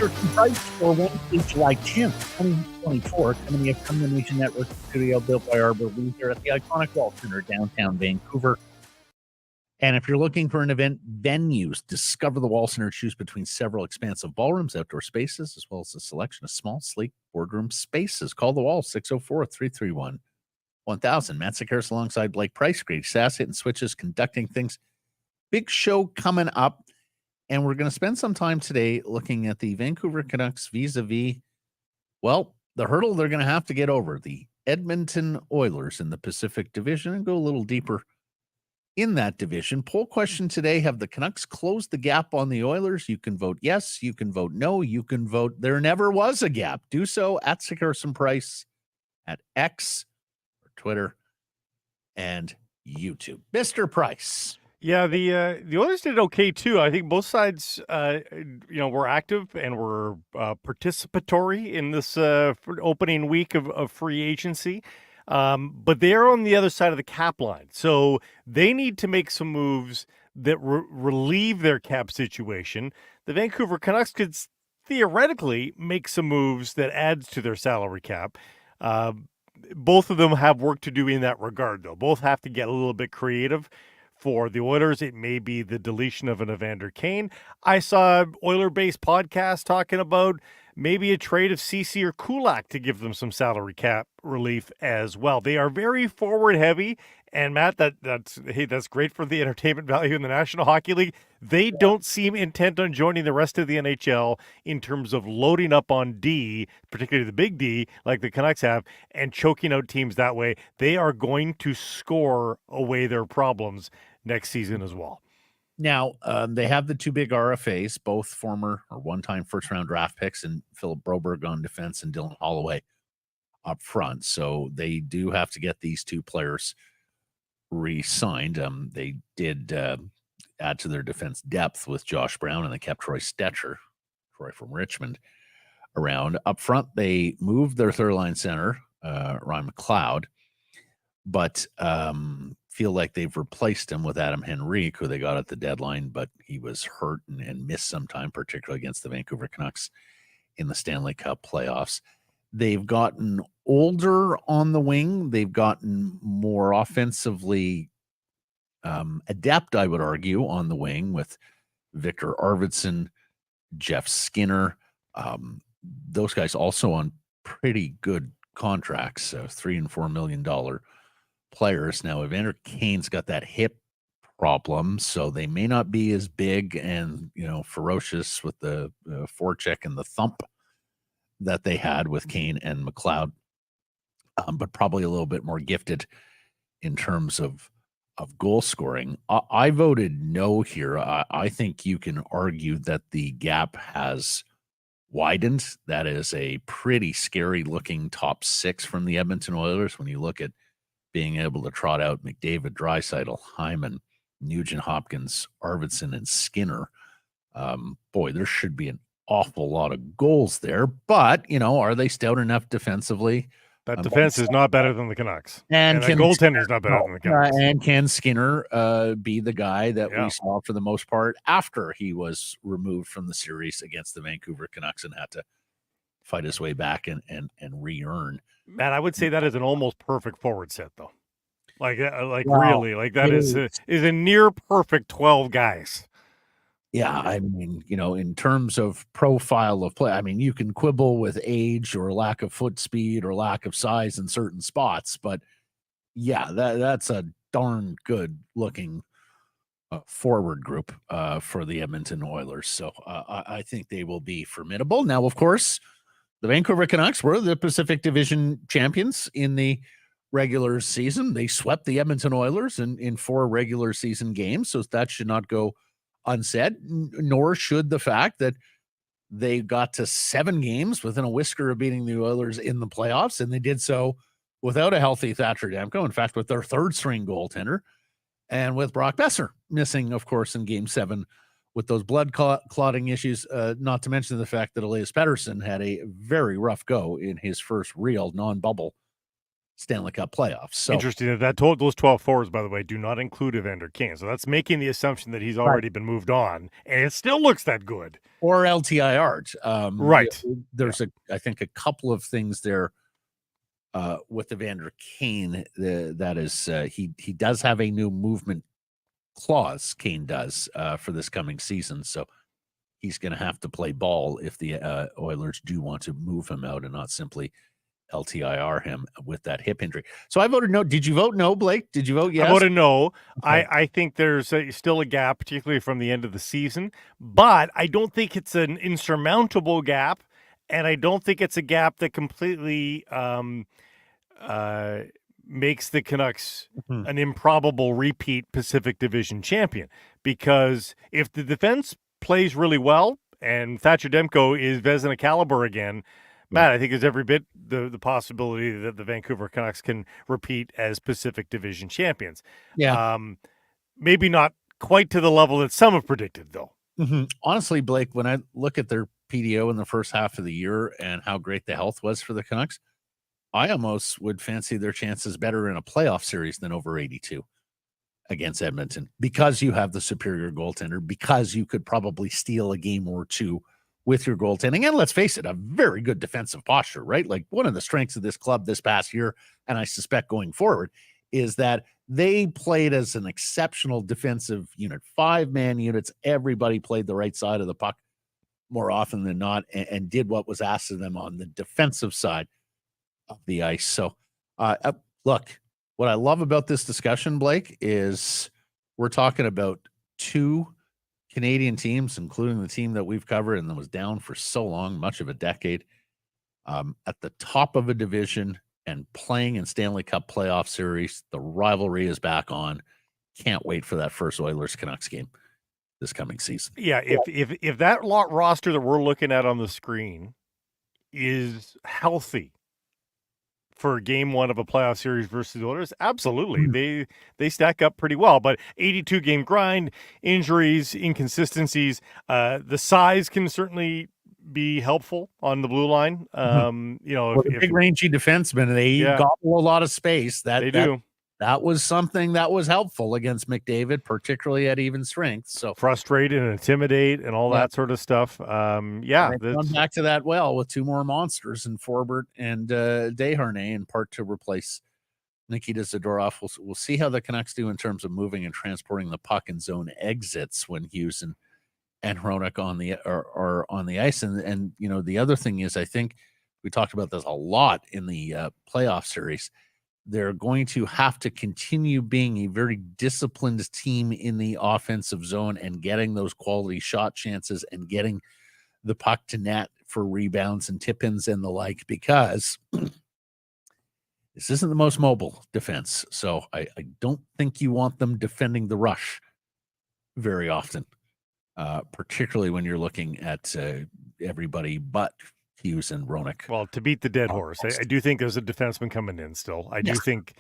Sekeres Price for Wednesday, July 10th, 2024, coming to you from the Nation Network studio built by Arbor Lee here at the iconic Wall Center, downtown Vancouver. And if you're looking for an event venues, discover the Wall Center. Choose between several expansive ballrooms, outdoor spaces, as well as a selection of small, sleek boardroom spaces. Call the Wall, 604-331-1000. Matt Sekeres alongside Blake Price, Grady Sass, hitting switches, conducting things. Big show coming up. And we're going to spend some time today looking at the Vancouver Canucks vis-a-vis, well, the hurdle they're going to have to get over, the Edmonton Oilers in the Pacific Division, and go a little deeper in that division. Poll question today: have the Canucks closed the gap on the Oilers? You can vote yes, you can vote no, you can vote there never was a gap. Do so at Sekeres Price, at X, or Twitter, and YouTube. Mr. Price. Yeah, the Oilers did okay too. I think both sides, were active and were participatory in this opening week of free agency. But they're on the other side of the cap line, so they need to make some moves that relieve their cap situation. The Vancouver Canucks could theoretically make some moves that adds to their salary cap. Both of them have work to do in that regard, though. Both have to get a little bit creative. For the Oilers, it may be the deletion of an Evander Kane. I saw Oiler-based podcast talking about maybe a trade of CC or Kulak to give them some salary cap relief as well. They are very forward-heavy, and Matt, that's great for the entertainment value in the National Hockey League. They don't seem intent on joining the rest of the NHL in terms of loading up on D, particularly the big D, like the Canucks have, and choking out teams that way. They are going to score away their problems next season as well. Now, they have the two big RFAs, both former or one-time first-round draft picks, and Philip Broberg on defense and Dylan Holloway up front. So they do have to get these two players re-signed. They did add to their defense depth with Josh Brown, and they kept Troy from Richmond, around. Up front, they moved their third-line center, Ryan McLeod, but feel like they've replaced him with Adam Henrique, who they got at the deadline, but he was hurt and missed some time, particularly against the Vancouver Canucks in the Stanley Cup playoffs. They've gotten older on the wing. They've gotten more offensively adept, I would argue, on the wing with Victor Arvidsson, Jeff Skinner. Those guys also on pretty good contracts, $3 and $4 million players. Now, Evander Kane's got that hip problem, so they may not be as big and ferocious with the forecheck and the thump that they had with Kane and McLeod, but probably a little bit more gifted in terms of goal scoring. I voted no here. I think you can argue that the gap has widened. That is a pretty scary looking top six from the Edmonton Oilers when you look at being able to trot out McDavid, Draisaitl, Hyman, Nugent Hopkins, Arvidsson, and Skinner. Boy, there should be an awful lot of goals there. But, are they stout enough defensively? That defense is not better than the Canucks. And that goaltender is not better than the Canucks. And can Skinner be the guy that we saw for the most part after he was removed from the series against the Vancouver Canucks and had to fight his way back and re-earn? Man, I would say that is an almost perfect forward set, though. That is a near perfect 12 guys. Yeah, I mean, in terms of profile of play, I mean, you can quibble with age or lack of foot speed or lack of size in certain spots, but yeah, that's a darn good looking forward group for the Edmonton Oilers. So I think they will be formidable. Now, of course, the Vancouver Canucks were the Pacific Division champions in the regular season. They swept the Edmonton Oilers in 4 regular season games, so that should not go unsaid, nor should the fact that they got to 7 games within a whisker of beating the Oilers in the playoffs, and they did so without a healthy Thatcher Demko, in fact, with their third-string goaltender, and with Brock Besser missing, of course, in Game 7 with those blood clotting issues, not to mention the fact that Elias Pettersson had a very rough go in his first real non-bubble Stanley Cup playoffs. So interesting that those 12 forwards, by the way, do not include Evander Kane. So that's making the assumption that he's already been moved on, and it still looks that good. Or LTIR'd. Right. There's I think a couple of things there with Evander Kane. That is, he does have a new movement clause. Kane does for this coming season, so he's going to have to play ball if the Oilers do want to move him out and not simply LTIR him with that hip injury. So I voted no. Did you vote no, Blake? Did you vote yes? I voted no. Okay. I think there's still a gap, particularly from the end of the season, but I don't think it's an insurmountable gap, and I don't think it's a gap that completely makes the Canucks an improbable repeat Pacific Division champion. Because if the defense plays really well and Thatcher Demko is Vezina caliber again, Matt, I think there's every bit the possibility that the Vancouver Canucks can repeat as Pacific Division champions. Yeah. Maybe not quite to the level that some have predicted, though. Honestly, Blake, when I look at their PDO in the first half of the year and how great the health was for the Canucks, I almost would fancy their chances better in a playoff series than over 82 against Edmonton, because you have the superior goaltender, because you could probably steal a game or two with your goaltending. And let's face it, a very good defensive posture, right? Like, one of the strengths of this club this past year, and I suspect going forward, is that they played as an exceptional defensive unit, 5-man units. Everybody played the right side of the puck more often than not, and did what was asked of them on the defensive side of the ice. So, look, what I love about this discussion, Blake, is we're talking about two Canadian teams, including the team that we've covered and that was down for so long, much of a decade, at the top of a division and playing in Stanley Cup playoff series. The rivalry is back on. Can't wait for that first Oilers Canucks game this coming season. Yeah, if that roster that we're looking at on the screen is healthy for game one of a playoff series versus the Oilers, absolutely. They stack up pretty well. But 82 game grind, injuries, inconsistencies, the size can certainly be helpful on the blue line. If big rangy defensemen, they gobble a lot of space. They do. That was something that was helpful against McDavid, particularly at even strength. So frustrate and intimidate and all that sort of stuff. Come back to that with two more monsters in Forbert and Desharnais, in part to replace Nikita Zadorov. We'll see how the Canucks do in terms of moving and transporting the puck in zone exits when Hughes and Hronek are on the ice. And the other thing is, I think we talked about this a lot in the playoff series. They're going to have to continue being a very disciplined team in the offensive zone and getting those quality shot chances and getting the puck to net for rebounds and tip-ins and the like, because this isn't the most mobile defense. So I don't think you want them defending the rush very often, particularly when you're looking at everybody but Hughes and Hronek. Well, to beat the dead horse, I do think there's a defenseman coming in still. I think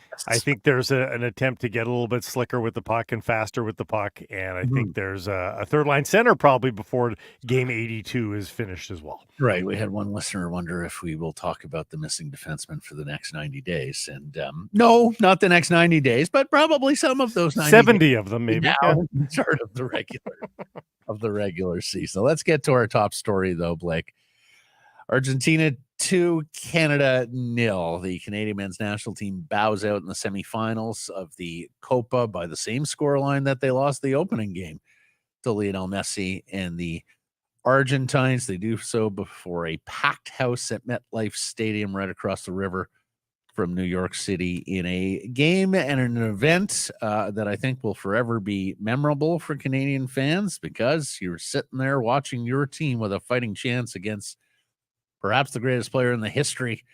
there's an attempt to get a little bit slicker with the puck and faster with the puck, and I think there's a third line center probably before game 82 is finished as well. Right. We had one listener wonder if we will talk about the missing defenseman for the next 90 days, and no, not the next 90 days, but probably some of those 90 70 days of them, maybe. Start of the regular season. Let's get to our top story, though, Blake. Argentina 2, Canada 0. The Canadian men's national team bows out in the semifinals of the Copa by the same scoreline that they lost the opening game to Lionel Messi and the Argentines. They do so before a packed house at MetLife Stadium right across the river from New York City, in a game and an event that I think will forever be memorable for Canadian fans, because you're sitting there watching your team with a fighting chance against perhaps the greatest player in the history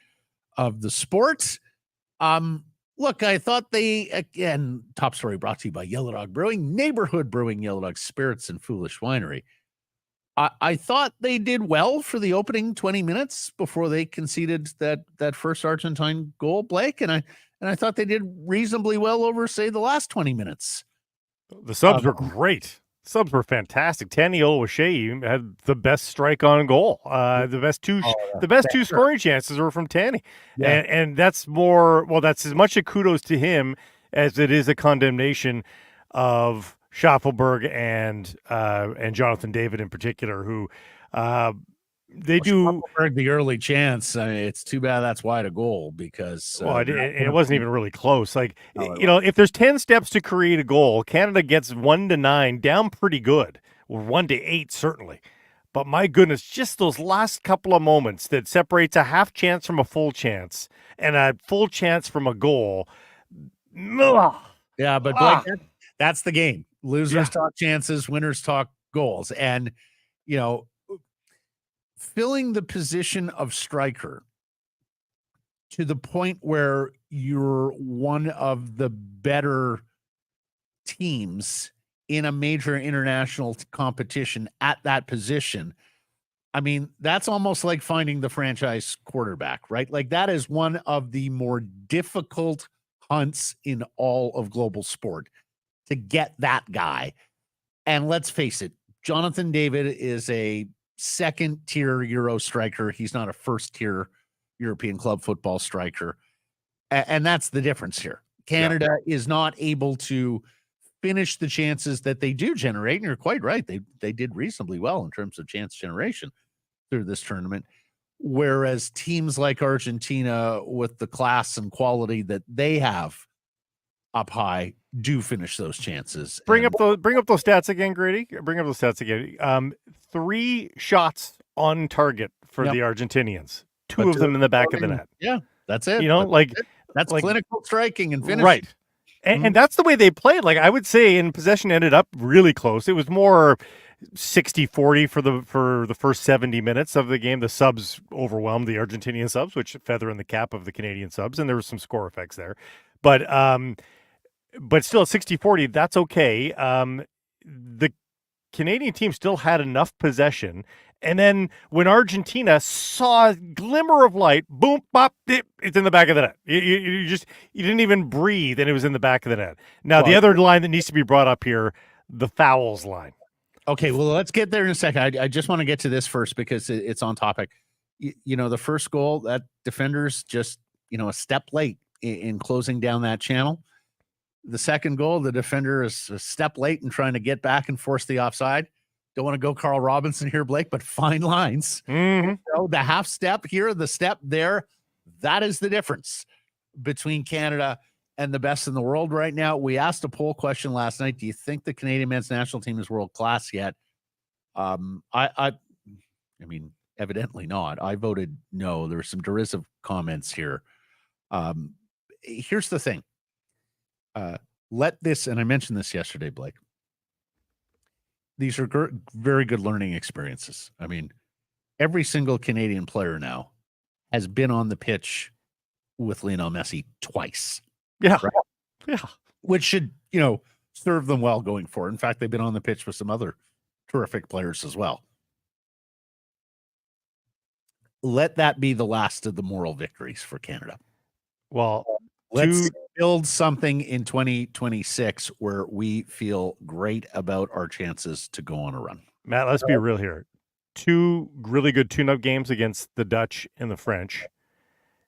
of the sport. Look, I thought top story brought to you by Yellow Dog Brewing, neighborhood brewing, Yellow Dog Spirits and Foolish Winery. I thought they did well for the opening 20 minutes before they conceded that first Argentine goal, Blake, and I thought they did reasonably well over, say, the last 20 minutes. The subs were great. Subs were fantastic. Taniel O'Shea had the best strike on goal. The best two scoring chances were from Tanny, and that's more. Well, that's as much a kudos to him as it is a condemnation of Schaffelberg and Jonathan David in particular, who the early chance. I mean, it's too bad that's wide a goal because it wasn't even really close. Like, if there's 10 steps to create a goal, Canada gets 1 to 9 down pretty good. Well, 1 to 8 certainly. But my goodness, just those last couple of moments that separates a half chance from a full chance and a full chance from a goal. Yeah, but Blake, that's the game. Losers talk chances, winners talk goals. And, filling the position of striker to the point where you're one of the better teams in a major international competition at that position. I mean, that's almost like finding the franchise quarterback, right? Like, that is one of the more difficult hunts in all of global sport to get that guy. And let's face it, Jonathan David is a second-tier Euro striker. He's not a first-tier European club football striker. And that's the difference here. Canada is not able to finish the chances that they do generate. And you're quite right. They did reasonably well in terms of chance generation through this tournament. Whereas teams like Argentina, with the class and quality that they have up high, do finish those chances. Bring up those stats again, Grady. Bring up those stats again. 3 shots on target for the Argentinians. 2 of them in the back of the net. Yeah, that's it. That's clinical striking and finishing. Right. And that's the way they played. Like, I would say in possession ended up really close. It was more 60-40 for the first 70 minutes of the game. The subs overwhelmed the Argentinian subs, which feather in the cap of the Canadian subs, and there was some score effects there. But still at 60-40, that's okay. The Canadian team still had enough possession. And then when Argentina saw a glimmer of light, boom, bop, it's in the back of the net. You didn't even breathe, and it was in the back of the net. Now, the other line that needs to be brought up here, the fouls line. Okay, well, let's get there in a second. I just want to get to this first because it's on topic. The first goal, that defender's just, a step late in closing down that channel. The second goal, the defender is a step late in trying to get back and force the offside. Don't want to go Carl Robinson here, Blake, but fine lines. Mm-hmm. The half step here, the step there, that is the difference between Canada and the best in the world right now. We asked a poll question last night. Do you think the Canadian men's national team is world class yet? I mean, evidently not. I voted no. There were some derisive comments here. Here's the thing. And I mentioned this yesterday, Blake. These are very good learning experiences. I mean, every single Canadian player now has been on the pitch with Lionel Messi twice. Yeah. Right? Yeah. Which should, serve them well going forward. In fact, they've been on the pitch with some other terrific players as well. Let that be the last of the moral victories for Canada. Well, let's build something in 2026 where we feel great about our chances to go on a run. Matt, let's be real here. 2 really good tune-up games against the Dutch and the French.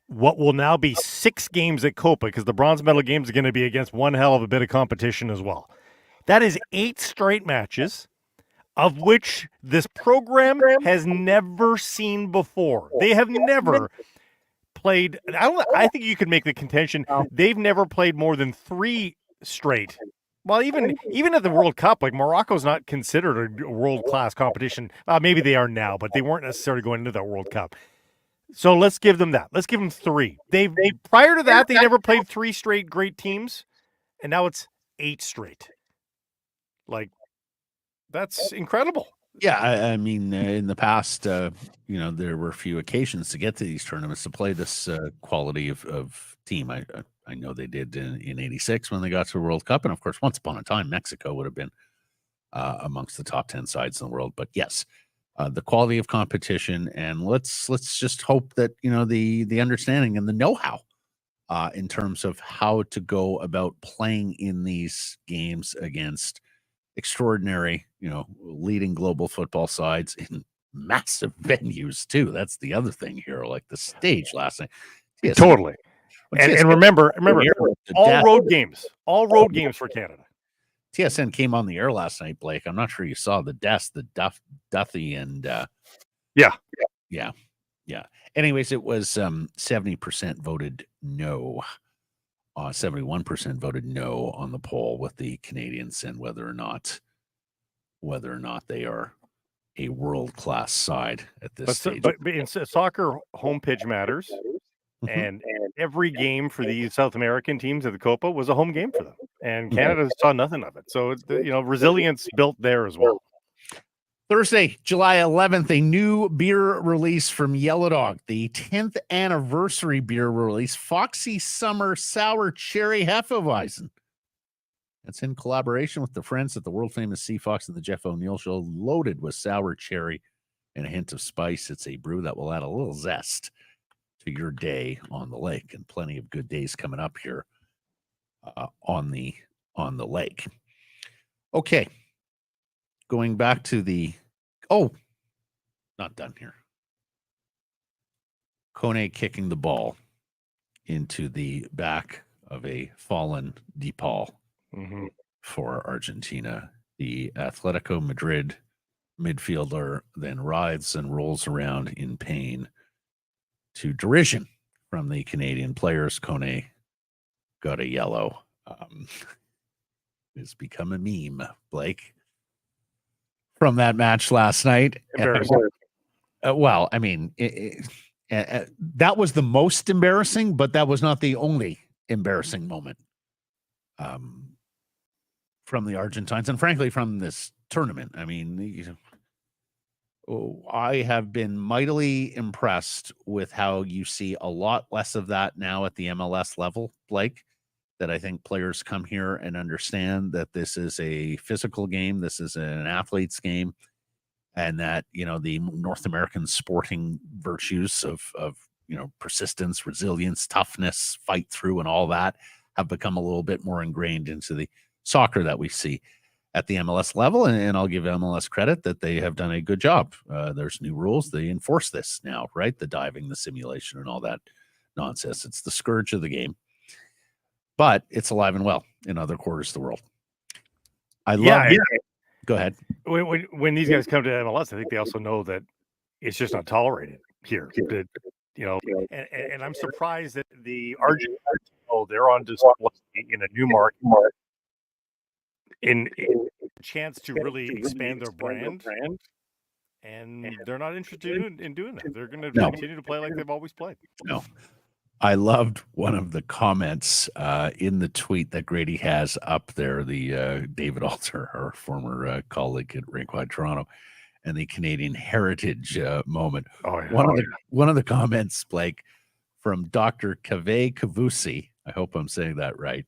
What will now be 6 games at Copa, because the bronze medal games are going to be against one hell of a bit of competition as well. That is 8 straight matches, of which this program has never seen before. They have never played. I think you could make the contention they've never played more than 3 straight. Well, even at the World Cup, like, Morocco's not considered a world-class competition. Maybe they are now, but they weren't necessarily going into that World Cup. So let's give them that. Let's give them 3. Prior to that, they never played 3 straight great teams, and now it's 8 straight. Like, that's incredible. Yeah, I mean, in the past, there were a few occasions to get to these tournaments to play this quality of team. I know they did in '86 when they got to the World Cup, and of course, once upon a time, Mexico would have been amongst the top 10 sides in the world. But yes, the quality of competition, and let's just hope that the understanding and the know-how in terms of how to go about playing in these games against extraordinary, leading global football sides in massive venues too. That's the other thing here, like the stage last night. TSN, Totally. And remember, all road games for Canada. TSN came on the air last night, Blake. I'm not sure you saw the Duthie, and yeah. Anyways, it was 70% voted no. 71% voted no on the poll with the Canadians, and whether or not they are a world-class side at this stage. But in soccer, home pitch matters. And every game for these South American teams at the Copa was a home game for them. And Canada saw nothing of it. So, resilience built there as well. Thursday, July 11th, a new beer release from Yellow Dog, the 10th anniversary beer release, Foxy Summer Sour Cherry Hefeweizen. It's in collaboration with the friends at the world-famous Sea Fox and the Jeff O'Neill Show, loaded with sour cherry and a hint of spice. It's a brew that will add a little zest to your day on the lake, and plenty of good days coming up here on the lake. Okay, going back to not done here. Kone kicking the ball into the back of a fallen DePaul for Argentina. The Atletico Madrid midfielder then writhes and rolls around in pain, to derision from the Canadian players. Kone got a yellow. It's become a meme, Blake, from that match last night. Well, I mean, that was the most embarrassing, but that was not the only embarrassing moment from the Argentines, and frankly, from this tournament. I mean, I have been mightily impressed with how you see a lot less of that now at the MLS level, Blake, that I think players come here and understand that this is a physical game, this is an athlete's game, and that, the North American sporting virtues of persistence, resilience, toughness, fight through, and all that have become a little bit more ingrained into the soccer that we see at the MLS level. And I'll give MLS credit that they have done a good job. There's new rules. They enforce this now, right? The diving, the simulation, and all that nonsense. It's the scourge of the game, but it's alive and well in other quarters of the world. Go ahead. When these guys come to MLS, I think they also know that it's just not tolerated here. And I'm surprised that the Argentines, they're on display in a new market, in a chance to really expand their brand, and they're not interested in doing that. They're going to continue to play like they've always played. No. I loved one of the comments in the tweet that Grady has up there, the David Alter, our former colleague at Rinkwide Toronto, and the Canadian Heritage moment. One of the comments, Blake, from Dr. Kaveh Kavusi, I hope I'm saying that right.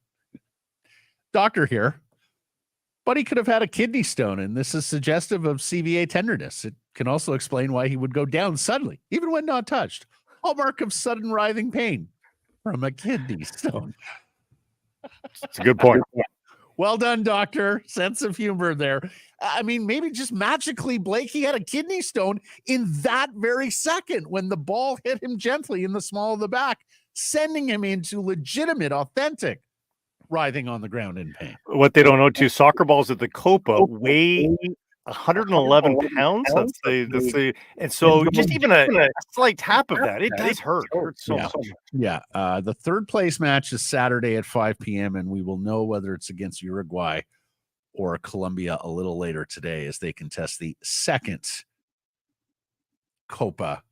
Doctor here, but he could have had a kidney stone, and this is suggestive of CVA tenderness. It can also explain why he would go down suddenly, even when not touched. Hallmark of sudden writhing pain from a kidney stone. It's a good point. Well done, doctor. Sense of humor there. I mean, maybe just magically, Blake, he had a kidney stone in that very second when the ball hit him gently in the small of the back, sending him into legitimate, authentic writhing on the ground in pain. What they don't know, too, soccer balls at the Copa weigh 111 pounds. That's the and so just even a slight tap of that, it does hurt. It hurts so much. Yeah. The third place match is Saturday at 5 p.m. and we will know whether it's against Uruguay or Colombia a little later today as they contest the second Copa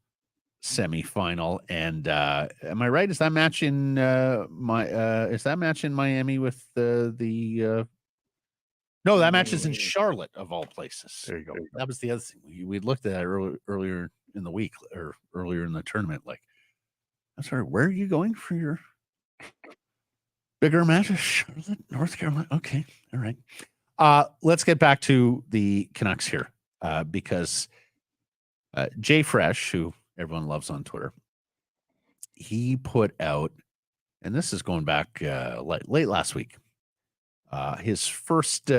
semifinal. And am I right? Is that match in Miami with the no, that match is in Charlotte, of all places. There you go. That was the other thing. We looked at that earlier in the week, or earlier in the tournament. Like, I'm sorry, where are you going for your bigger matches? Charlotte, North Carolina. Okay, all right. Let's get back to the Canucks here, because Jay Fresh, who everyone loves on Twitter, he put out, and this is going back late last week, his first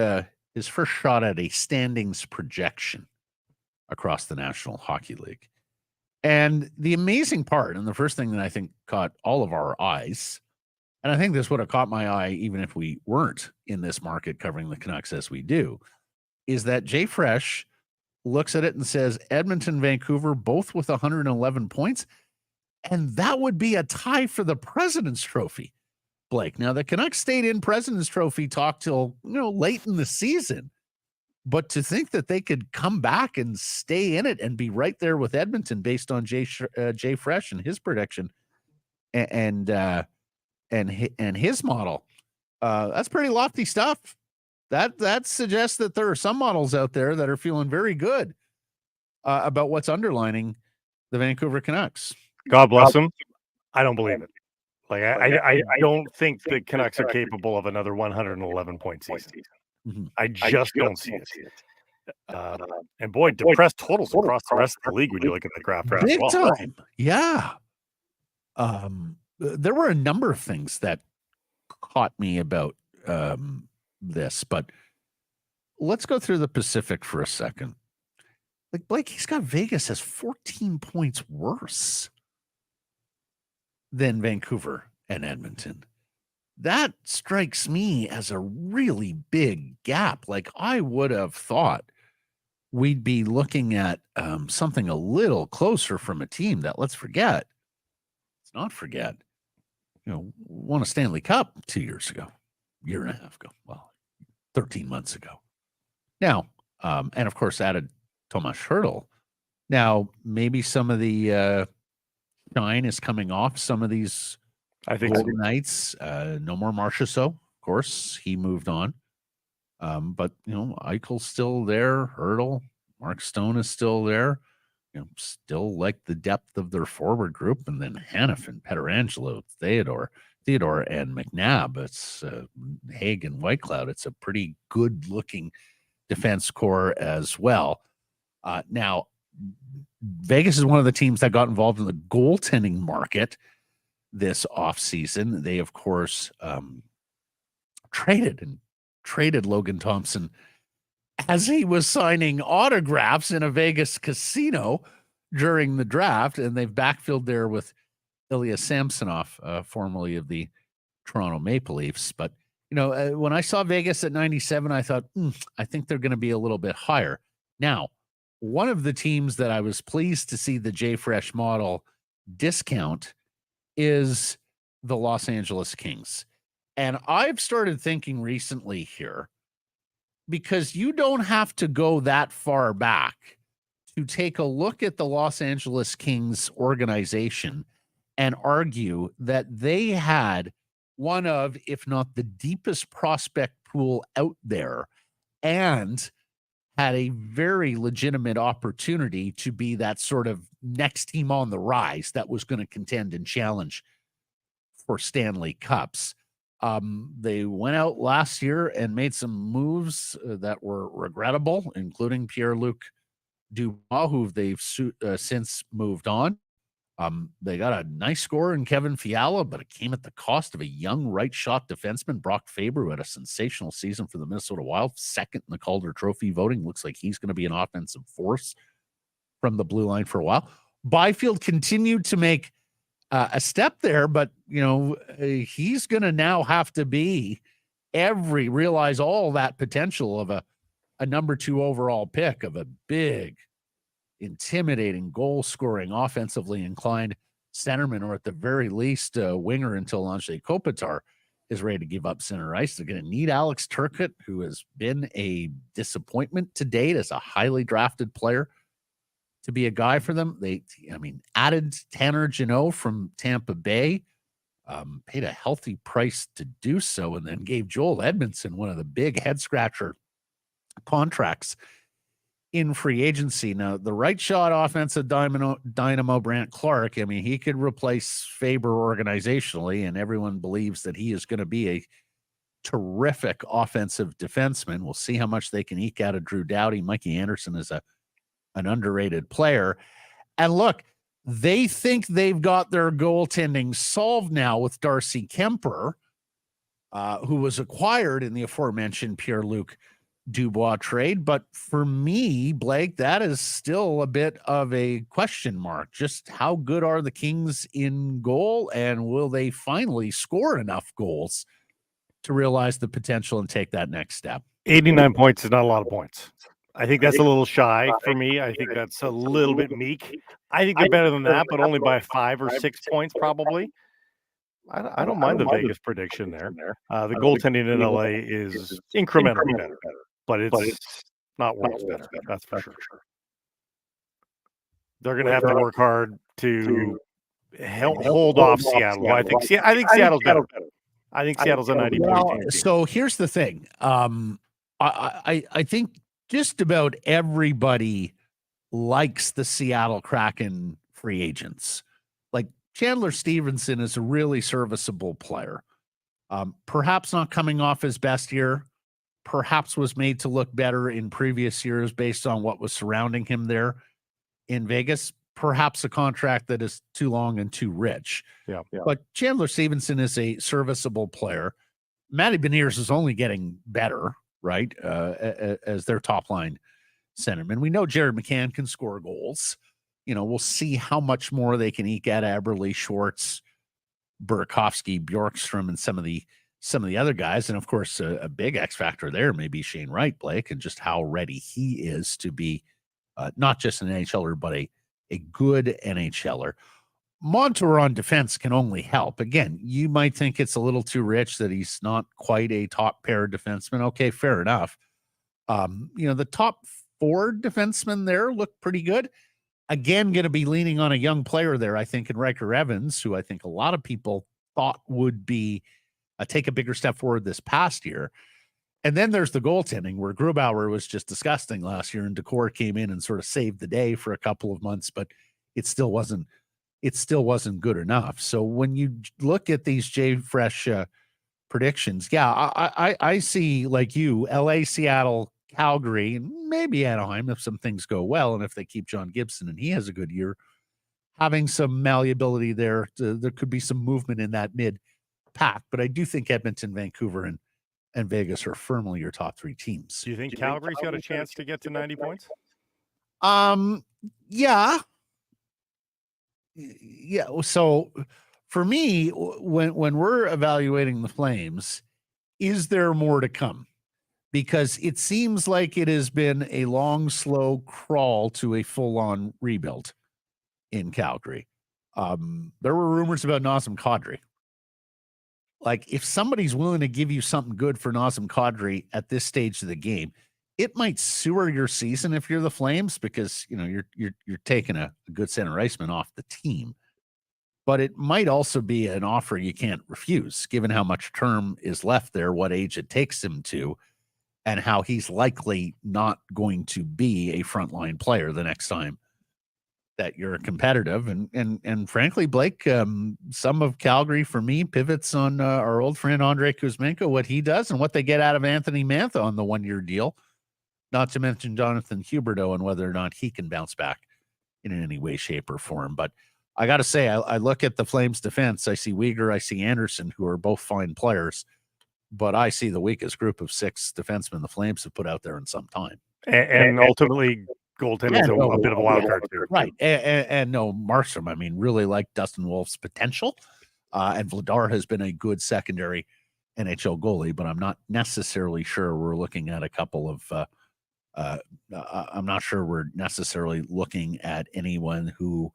his first shot at a standings projection across the National Hockey League. And the amazing part, and the first thing that I think caught all of our eyes, and I think this would have caught my eye even if we weren't in this market covering the Canucks as we do, is that Jay Fresh looks at it and says Edmonton, Vancouver, both with 111 points. And that would be a tie for the President's Trophy, Blake. Now, the Canucks stayed in President's Trophy talk till, late in the season. But to think that they could come back and stay in it and be right there with Edmonton based on Jay Fresh and his prediction and his model, that's pretty lofty stuff. That suggests that there are some models out there that are feeling very good about what's underlining the Vancouver Canucks. God bless them. I don't believe it. Like I don't think the Canucks are capable of another 111 point season. Mm-hmm. I just don't see it. And boy, depressed totals across the rest of the league when you look at the graph. Big time. Yeah. There were a number of things that caught me about this, but let's go through the Pacific for a second. Like Blake, he's got Vegas as 14 points worse than Vancouver and Edmonton. That strikes me as a really big gap. Like I would have thought we'd be looking at something a little closer from a team that, let's not forget, won a Stanley Cup 2 years ago, year and a half ago. Well, 13 months ago. Now, and of course added Tomas Hertl. Now, maybe some of the shine is coming off some of these Golden Knights. No more Marchessault, of course. He moved on. But, Eichel's still there. Hertl, Mark Stone is still there. Still like the depth of their forward group. And then Hanifin, Pietrangelo, Theodore, and McNabb. It's Haig and Whitecloud. It's a pretty good-looking defense core as well. Now, Vegas is one of the teams that got involved in the goaltending market this offseason. They, of course, traded Logan Thompson as he was signing autographs in a Vegas casino during the draft, and they've backfilled there with Ilya Samsonov, formerly of the Toronto Maple Leafs. But, when I saw Vegas at 97, I thought, I think they're going to be a little bit higher. Now, one of the teams that I was pleased to see the Jay Fresh model discount is the Los Angeles Kings. And I've started thinking recently here, because you don't have to go that far back to take a look at the Los Angeles Kings organization and argue that they had one of, if not the deepest prospect pool out there, and had a very legitimate opportunity to be that sort of next team on the rise that was going to contend and challenge for Stanley Cups. They went out last year and made some moves that were regrettable, including Pierre-Luc Dubois, who they've since moved on. They got a nice score in Kevin Fiala, but it came at the cost of a young right-shot defenseman, Brock Faber, who had a sensational season for the Minnesota Wild, second in the Calder Trophy voting. Looks like he's going to be an offensive force from the blue line for a while. Byfield continued to make a step there, but, he's going to now have to realize all that potential of a number 2 overall pick, of a big, intimidating, goal-scoring, offensively inclined centerman, or at the very least winger, until Anze Kopitar is ready to give up center ice. They're going to need Alex Turcotte, who has been a disappointment to date as a highly drafted player, to be a guy for them. They added Tanner Jeannot from Tampa Bay, paid a healthy price to do so, and then gave Joel Edmondson one of the big head-scratcher contracts in free agency. Now, the right shot offensive dynamo Brant Clark, he could replace Faber organizationally, and everyone believes that he is going to be a terrific offensive defenseman. We'll see how much they can eke out of Drew Doughty. Mikey Anderson is an underrated player. And look, they think they've got their goaltending solved now with Darcy Kemper, who was acquired in the aforementioned Pierre-Luc Dubois trade. But for me, Blake, that is still a bit of a question mark. Just how good are the Kings in goal, and will they finally score enough goals to realize the potential and take that next step? 89 points is not a lot of points. I think that's a little shy for me. I think that's a little bit meek. I think they're better than that, but only by 5 or 6 points probably. I don't mind the Vegas prediction there. The goaltending in LA is incrementally better, but it's not worlds better. That's for sure. They're going to have to work hard to hold off Seattle. I think Seattle's better. I think Seattle's a 90-point team. So here's the thing. I think just about everybody likes the Seattle Kraken free agents. Like Chandler Stevenson is a really serviceable player. Perhaps not coming off his best year. Perhaps was made to look better in previous years based on what was surrounding him there in Vegas. Perhaps a contract that is too long and too rich. Yeah. But Chandler Stevenson is a serviceable player. Matty Beniers is only getting better, right? As their top line centerman. We know Jared McCann can score goals. We'll see how much more they can eke out of Eberle, Schwartz, Burakovsky, Bjorkstrom, and some of the other guys. And of course, a big X factor there may be Shane Wright, Blake, and just how ready he is to be not just an NHLer, but a good NHLer. Montour on defense can only help. Again, you might think it's a little too rich that he's not quite a top pair defenseman. Okay, fair enough. The top 4 defensemen there look pretty good. Again, going to be leaning on a young player there, I think, in Riker Evans, who I think a lot of people thought would be take a bigger step forward this past year. And then there's the goaltending, where Grubauer was just disgusting last year, and Decor came in and sort of saved the day for a couple of months, but it still wasn't good enough. So when you look at these Fresh predictions, I see, like you, LA, Seattle, Calgary, and maybe Anaheim if some things go well, and if they keep John Gibson and he has a good year, having some malleability there. There could be some movement in that mid pack, but I do think Edmonton, Vancouver, and Vegas are firmly your top 3 teams. Do you think Calgary's got a chance to get to 90 points? Yeah. So for me, when we're evaluating the Flames, is there more to come? Because it seems like it has been a long, slow crawl to a full-on rebuild in Calgary. There were rumors about Nazem Kadri. Like, if somebody's willing to give you something good for Nazem Kadri at this stage of the game, it might sewer your season if you're the Flames, because you're taking a good center iceman off the team. But it might also be an offer you can't refuse, given how much term is left there, what age it takes him to, and how he's likely not going to be a frontline player the next time that you're competitive. And frankly, Blake, some of Calgary for me pivots on our old friend Andrei Kuzmenko, what he does and what they get out of Anthony Mantha on the 1-year deal, not to mention Jonathan Huberdeau and whether or not he can bounce back in any way, shape, or form. But I got to say, I look at the Flames defense. I see Weegar, I see Anderson, who are both fine players, but I see the weakest group of 6 defensemen the Flames have put out there in some time. And ultimately, goaltending is a bit of a wild card too. Right. And no, Markstrom, I mean, really like Dustin Wolf's potential. And Vladar has been a good secondary NHL goalie, but I'm not necessarily sure we're looking at a couple of I'm not sure we're necessarily looking at anyone who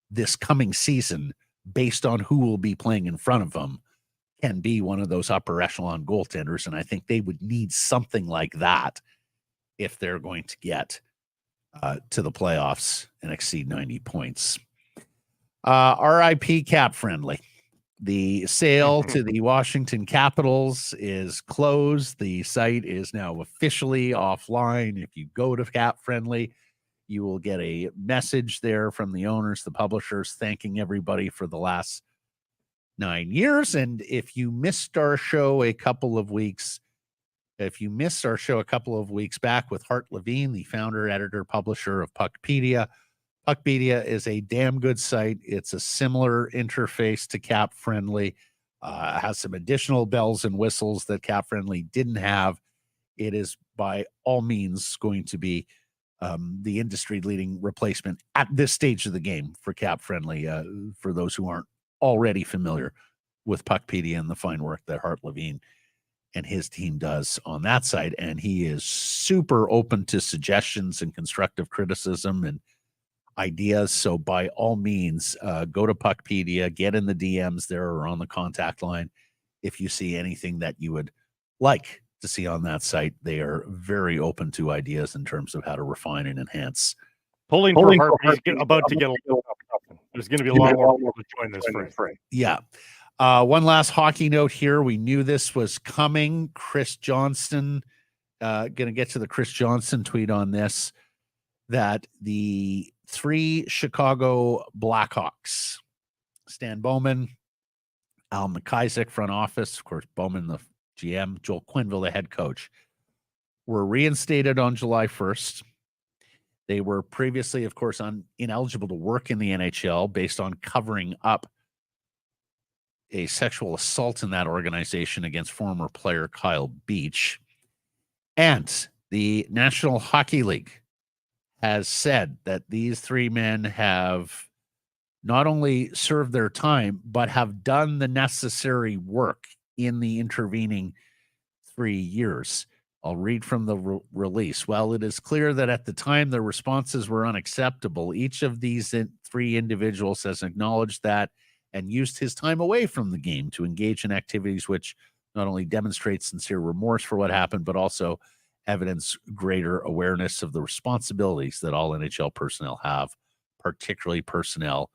this coming season, based on who will be playing in front of them, can be one of those upper echelon goaltenders. And I think they would need something like that if they're going to get to the playoffs and exceed 90 points. RIP CapFriendly. The sale to the Washington Capitals is closed. The site is now officially offline. If you go to CapFriendly, you will get a message there from the owners, the publishers, thanking everybody for the last 9 years. And if you missed our show a couple of weeks back with Hart Levine, the founder, editor, publisher of Puckpedia, Puckpedia is a damn good site. It's a similar interface to CapFriendly. Has some additional bells and whistles that CapFriendly didn't have. It is by all means going to be the industry-leading replacement at this stage of the game for CapFriendly, for those who aren't already familiar with Puckpedia and the fine work that Hart Levine and his team does on that side. And he is super open to suggestions and constructive criticism and ideas. So by all means, go to Puckpedia, get in the DMs there or on the contact line if you see anything that you would like to see on that site. They are very open to ideas in terms of how to refine and enhance. Pulling for Hart, he's about to get a lot. There's going to be a lot more people to join this fray. Yeah. One last hockey note here. We knew this was coming. Chris Johnston, going to get to the Chris Johnston tweet on this, that the 3 Chicago Blackhawks, Stan Bowman, Al McIsaac, front office, of course, Bowman, the GM, Joel Quenneville, the head coach, were reinstated on July 1st. They were previously, of course, ineligible to work in the NHL based on covering up a sexual assault in that organization against former player Kyle Beach. And the National Hockey League has said that these 3 men have not only served their time, but have done the necessary work in the intervening 3 years. I'll read from the release. While it is clear that at the time their responses were unacceptable, each of these 3 individuals has acknowledged that and used his time away from the game to engage in activities which not only demonstrate sincere remorse for what happened, but also evidence greater awareness of the responsibilities that all NHL personnel have, particularly personnel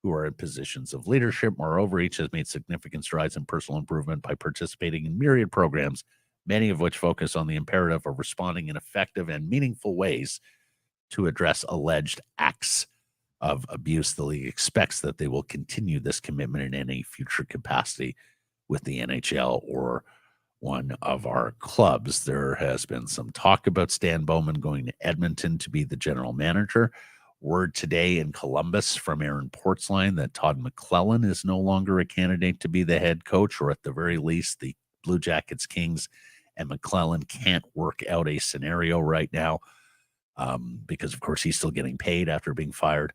who are in positions of leadership. Moreover, each has made significant strides in personal improvement by participating in myriad programs, many of which focus on the imperative of responding in effective and meaningful ways to address alleged acts of abuse. The league expects that they will continue this commitment in any future capacity with the NHL or one of our clubs. There has been some talk about Stan Bowman going to Edmonton to be the general manager. Word today in Columbus from Aaron Portzline that Todd McClellan is no longer a candidate to be the head coach, or at the very least, the Blue Jackets, Kings, and McClellan can't work out a scenario right now because, of course, he's still getting paid after being fired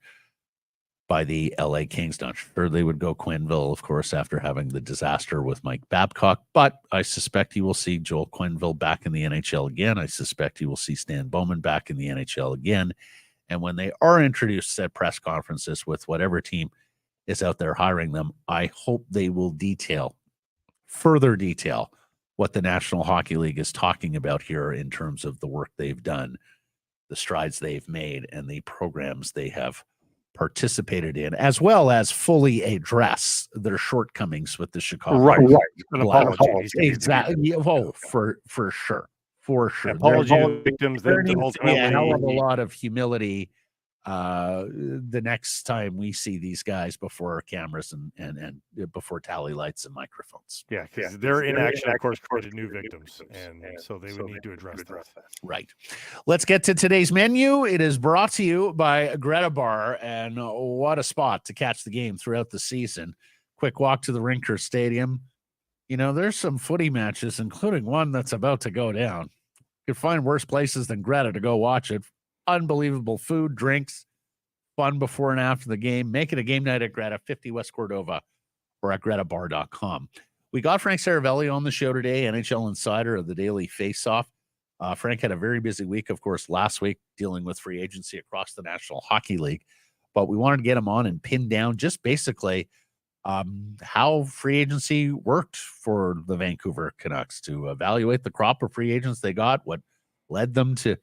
by the LA Kings. Not sure they would go Quenneville, of course, after having the disaster with Mike Babcock, but I suspect you will see Joel Quenneville back in the NHL again. I suspect you will see Stan Bowman back in the NHL again. And when they are introduced at press conferences with whatever team is out there hiring them, I hope they will further detail what the National Hockey League is talking about here in terms of the work they've done, the strides they've made, and the programs they have participated in, as well as fully address their shortcomings with the Chicago. Right. An Blackhawks. apology. Exactly. Oh, for sure. For sure. Apology to victims. There needs to be a hell of a lot of humility the next time we see these guys before cameras and before tally lights and microphones. Yeah, because their inaction, of course, created new victims, and so they would need to address that. Right. Let's get to today's menu. It is brought to you by Greta Bar, and what a spot to catch the game throughout the season. Quick walk to the Rinker Stadium. You know, there's some footy matches, including one that's about to go down. You could find worse places than Greta to go watch it. Unbelievable food, drinks, fun before and after the game. Make it a game night at Greta, 50 West Cordova, or at gretabar.com. We got Frank Seravalli on the show today, NHL insider of the Daily Faceoff. Frank had a very busy week, of course, last week dealing with free agency across the National Hockey League. But we wanted to get him on and pin down just basically how free agency worked for the Vancouver Canucks, to evaluate the crop of free agents they got, what led them to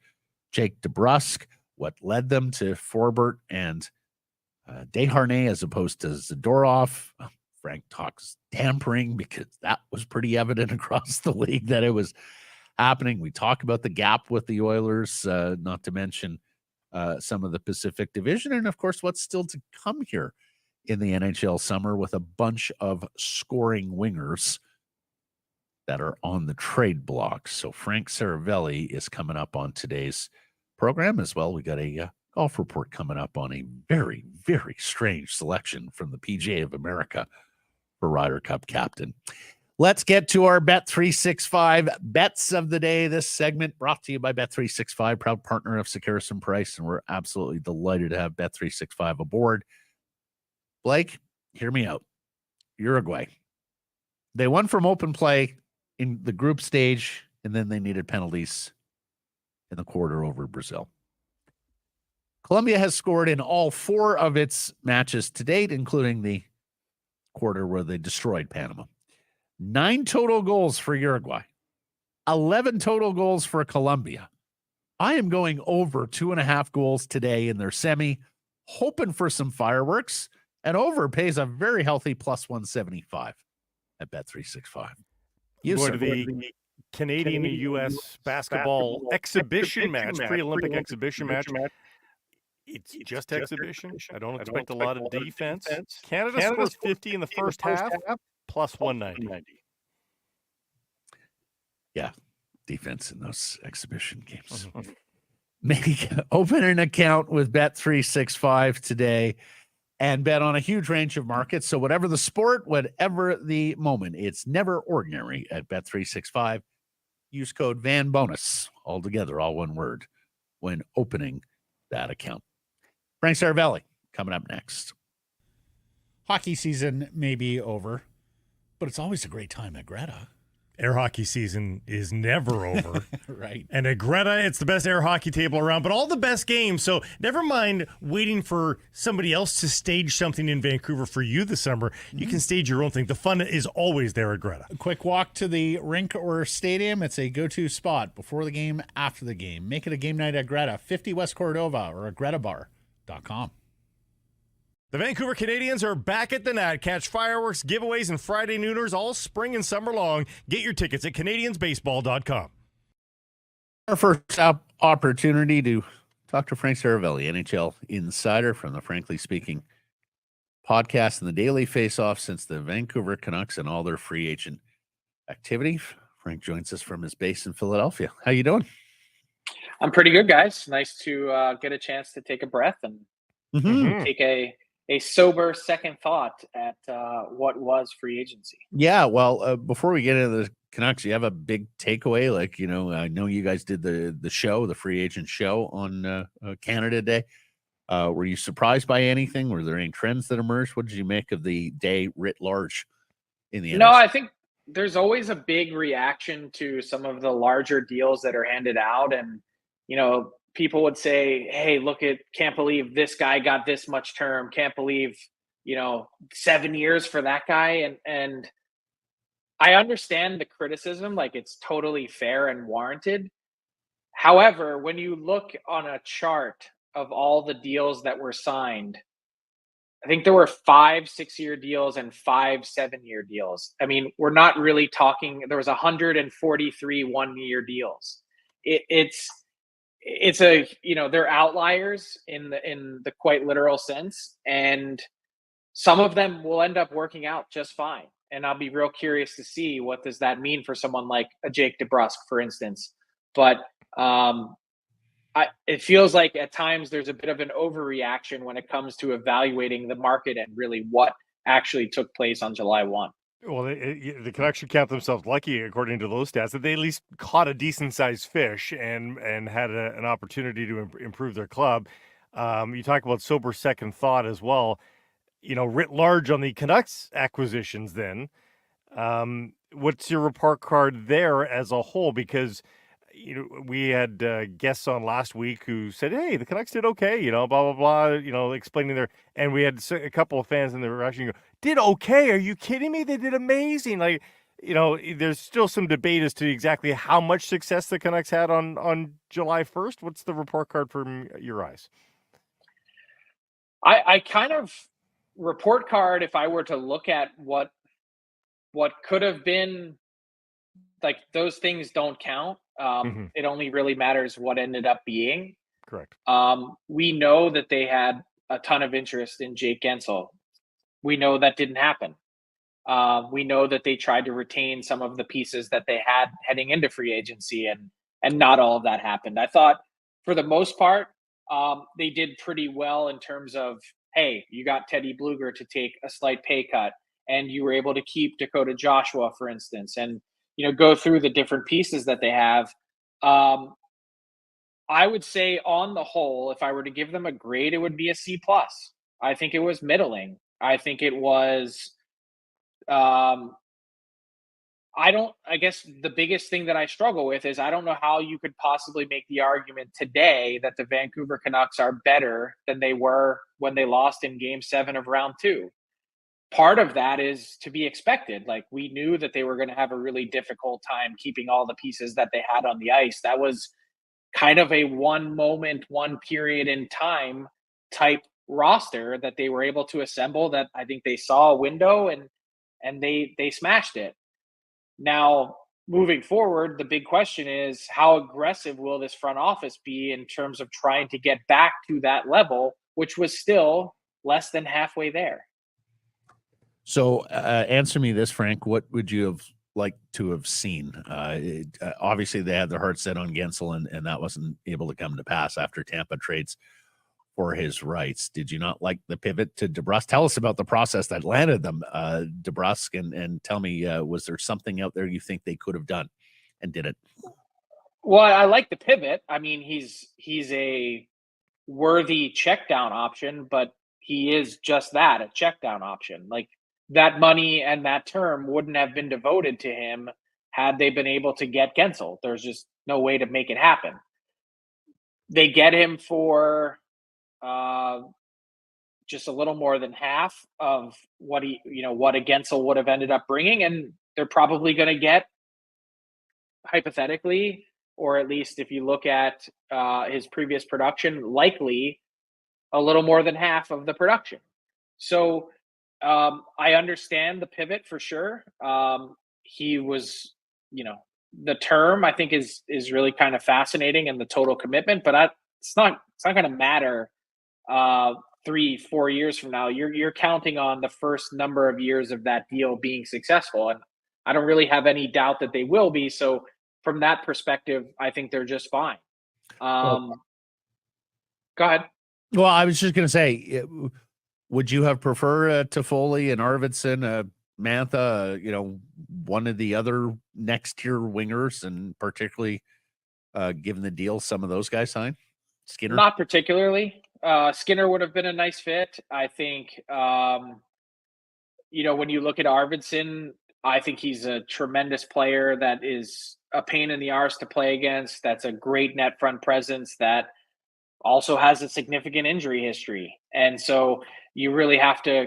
Jake DeBrusk, what led them to Forbert and Desharnais as opposed to Zadorov. Frank talks tampering because that was pretty evident across the league that it was happening. We talk about the gap with the Oilers, not to mention some of the Pacific Division, and of course what's still to come here in the NHL summer with a bunch of scoring wingers that are on the trade block. So Frank Seravalli is coming up on today's program as well. We got a golf report coming up on a very, very strange selection from the PGA of America for Ryder Cup captain. Let's get to our Bet365 bets of the day. This segment brought to you by Bet365, proud partner of Sekeres Price, and we're absolutely delighted to have Bet365 aboard. Blake, hear me out. Uruguay. They won from open play in the group stage, and then they needed penalties in the quarter over Brazil. Colombia has scored in all 4 of its matches to date, including the quarter where they destroyed Panama. 9 total goals for Uruguay, 11 total goals for Colombia. I am going over 2.5 goals today in their semi, hoping for some fireworks, and over pays a very healthy plus 175 at Bet365. You go to the Canadian and U.S. basketball exhibition match, pre-Olympic exhibition match. It's just exhibition. I don't expect a lot of defense. Canada scores 50 in the first half, plus 190. Yeah, defense in those exhibition games. Open an account with Bet365 today and bet on a huge range of markets. So whatever the sport, whatever the moment, it's never ordinary at Bet365. Use code VANBONUS, all together, all one word, when opening that account. Frank Seravalli coming up next. Hockey season may be over, but it's always a great time at Greta. Air hockey season is never over. Right. And at Greta, it's the best air hockey table around, but all the best games. So never mind waiting for somebody else to stage something in Vancouver for you this summer. You can stage your own thing. The fun is always there at Greta. A quick walk to the rink or stadium. It's a go-to spot before the game, after the game. Make it a game night at Greta, 50 West Cordova, or at gretabar.com. The Vancouver Canadians are back at the net. Catch fireworks, giveaways, and Friday nooners all spring and summer long. Get your tickets at CanadiansBaseball.com. Our first opportunity to talk to Frank Seravalli, NHL insider from the Frankly Speaking podcast and the Daily Face-Off since the Vancouver Canucks and all their free agent activity. Frank joins us from his base in Philadelphia. How you doing? I'm pretty good, guys. Nice to get a chance to take a breath and take a sober second thought at what was free agency. Yeah, well, before we get into the Canucks, you have a big takeaway. Like, I know you guys did the show, the free agent show on Canada Day. Were you surprised by anything? Were there any trends that emerged? What did you make of the day writ large in the No, NFC? I think there's always a big reaction to some of the larger deals that are handed out. And, people would say, hey, can't believe this guy got this much term. Can't believe, 7 years for that guy. And I understand the criticism, like it's totally fair and warranted. However, when you look on a chart of all the deals that were signed, I think there were 5 6-year deals and 5 7-year deals. I mean, we're not really talking, there was 143 1-year deals. It's they're outliers in the quite literal sense, and some of them will end up working out just fine. And I'll be real curious to see what does that mean for someone like a Jake DeBrusk, for instance. But it feels like at times there's a bit of an overreaction when it comes to evaluating the market and really what actually took place on July 1. Well, the Canucks should count themselves lucky, according to those stats, that they at least caught a decent-sized fish and had an opportunity to improve their club. You talk about sober second thought as well. Writ large on the Canucks acquisitions then, what's your report card there as a whole? Because we had guests on last week who said, hey, the Canucks did okay, blah, blah, blah, explaining and we had a couple of fans in the reaction go, did okay? Are you kidding me? They did amazing. Like, there's still some debate as to exactly how much success the Canucks had on July 1st. What's the report card from your eyes? I kind of report card, if I were to look at what could have been, like, those things don't count. It only really matters what ended up being. Correct. We know that they had a ton of interest in Jake Gensel. We know that didn't happen. We know that they tried to retain some of the pieces that they had heading into free agency, and not all of that happened. I thought for the most part, they did pretty well in terms of, hey, you got Teddy Bluger to take a slight pay cut, and you were able to keep Dakota Joshua, for instance, and go through the different pieces that they have. I would say on the whole, if I were to give them a grade, it would be a C plus. I think it was middling. I think it was I guess the biggest thing that I struggle with is I don't know how you could possibly make the argument today that the Vancouver Canucks are better than they were when they lost in game 7 of round 2. Part of that is to be expected. Like, we knew that they were going to have a really difficult time keeping all the pieces that they had on the ice. That was kind of a one moment, one period in time type roster that they were able to assemble, that I think they saw a window and they smashed it. Now, moving forward, the big question is, how aggressive will this front office be in terms of trying to get back to that level, which was still less than halfway there? So answer me this, Frank. What would you have liked to have seen? Obviously, they had their heart set on Gensel, and that wasn't able to come to pass after Tampa trades for his rights. Did you not like the pivot to DeBrusk? Tell us about the process that landed them DeBrusk, and tell me, was there something out there you think they could have done and didn't? Well, I like the pivot. I mean, he's a worthy check down option, but he is just that, a check down option. Like, that money and that term wouldn't have been devoted to him had they been able to get Gensel. There's just no way to make it happen. They get him for just a little more than half of what a Gensel would have ended up bringing, and they're probably going to get, hypothetically, or at least if you look at his previous production, likely a little more than half of the production. So I understand the pivot for sure. He was, the term I think is really kind of fascinating, and the total commitment, but it's not going to matter 3-4 years from now. You're counting on the first number of years of that deal being successful, and I don't really have any doubt that they will be. So from that perspective, I think they're just fine. Go ahead. Well, I was just going to say, would you have preferred Toffoli and Arvidsson, Mantha, one of the other next tier wingers, and particularly given the deal some of those guys signed? Skinner? Not particularly. Skinner would have been a nice fit. I think, when you look at Arvidsson, I think he's a tremendous player that is a pain in the arse to play against. That's a great net front presence that also has a significant injury history. And so you really have to,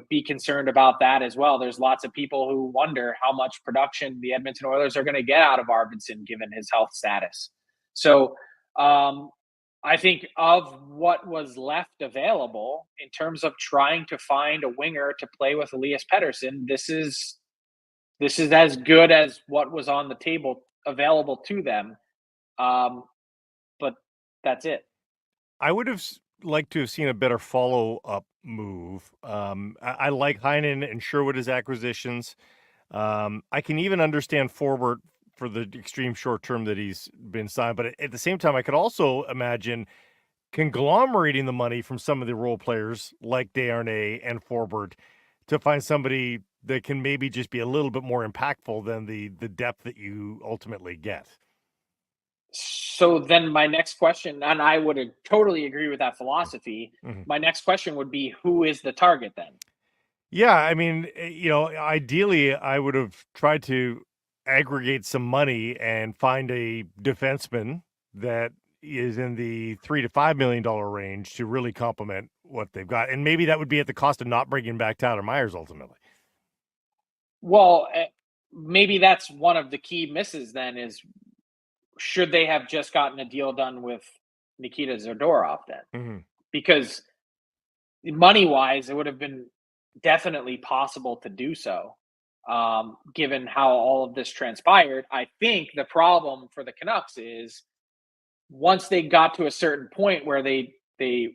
be concerned about that as well. There's lots of people who wonder how much production the Edmonton Oilers are going to get out of Arvidsson given his health status. So I think of what was left available in terms of trying to find a winger to play with Elias Pettersson, this is as good as what was on the table available to them. But that's it. I would have liked to have seen a better follow-up move. I like Heinen and Sherwood as acquisitions. I can even understand Forbort for the extreme short term that he's been signed, but at the same time, I could also imagine conglomerating the money from some of the role players like Desharnais and Forbort to find somebody that can maybe just be a little bit more impactful than the depth that you ultimately get. So then my next question, and I would totally agree with that philosophy. Mm-hmm. My next question would be, who is the target then? Yeah, I mean, ideally I would have tried to aggregate some money and find a defenseman that is in the $3 to $5 million range to really complement what they've got. And maybe that would be at the cost of not bringing back Tyler Myers ultimately. Well, maybe that's one of the key misses then, is should they have just gotten a deal done with Nikita Zadorov then? Mm-hmm. Because money-wise, it would have been definitely possible to do so, given how all of this transpired. I think the problem for the Canucks is once they got to a certain point where they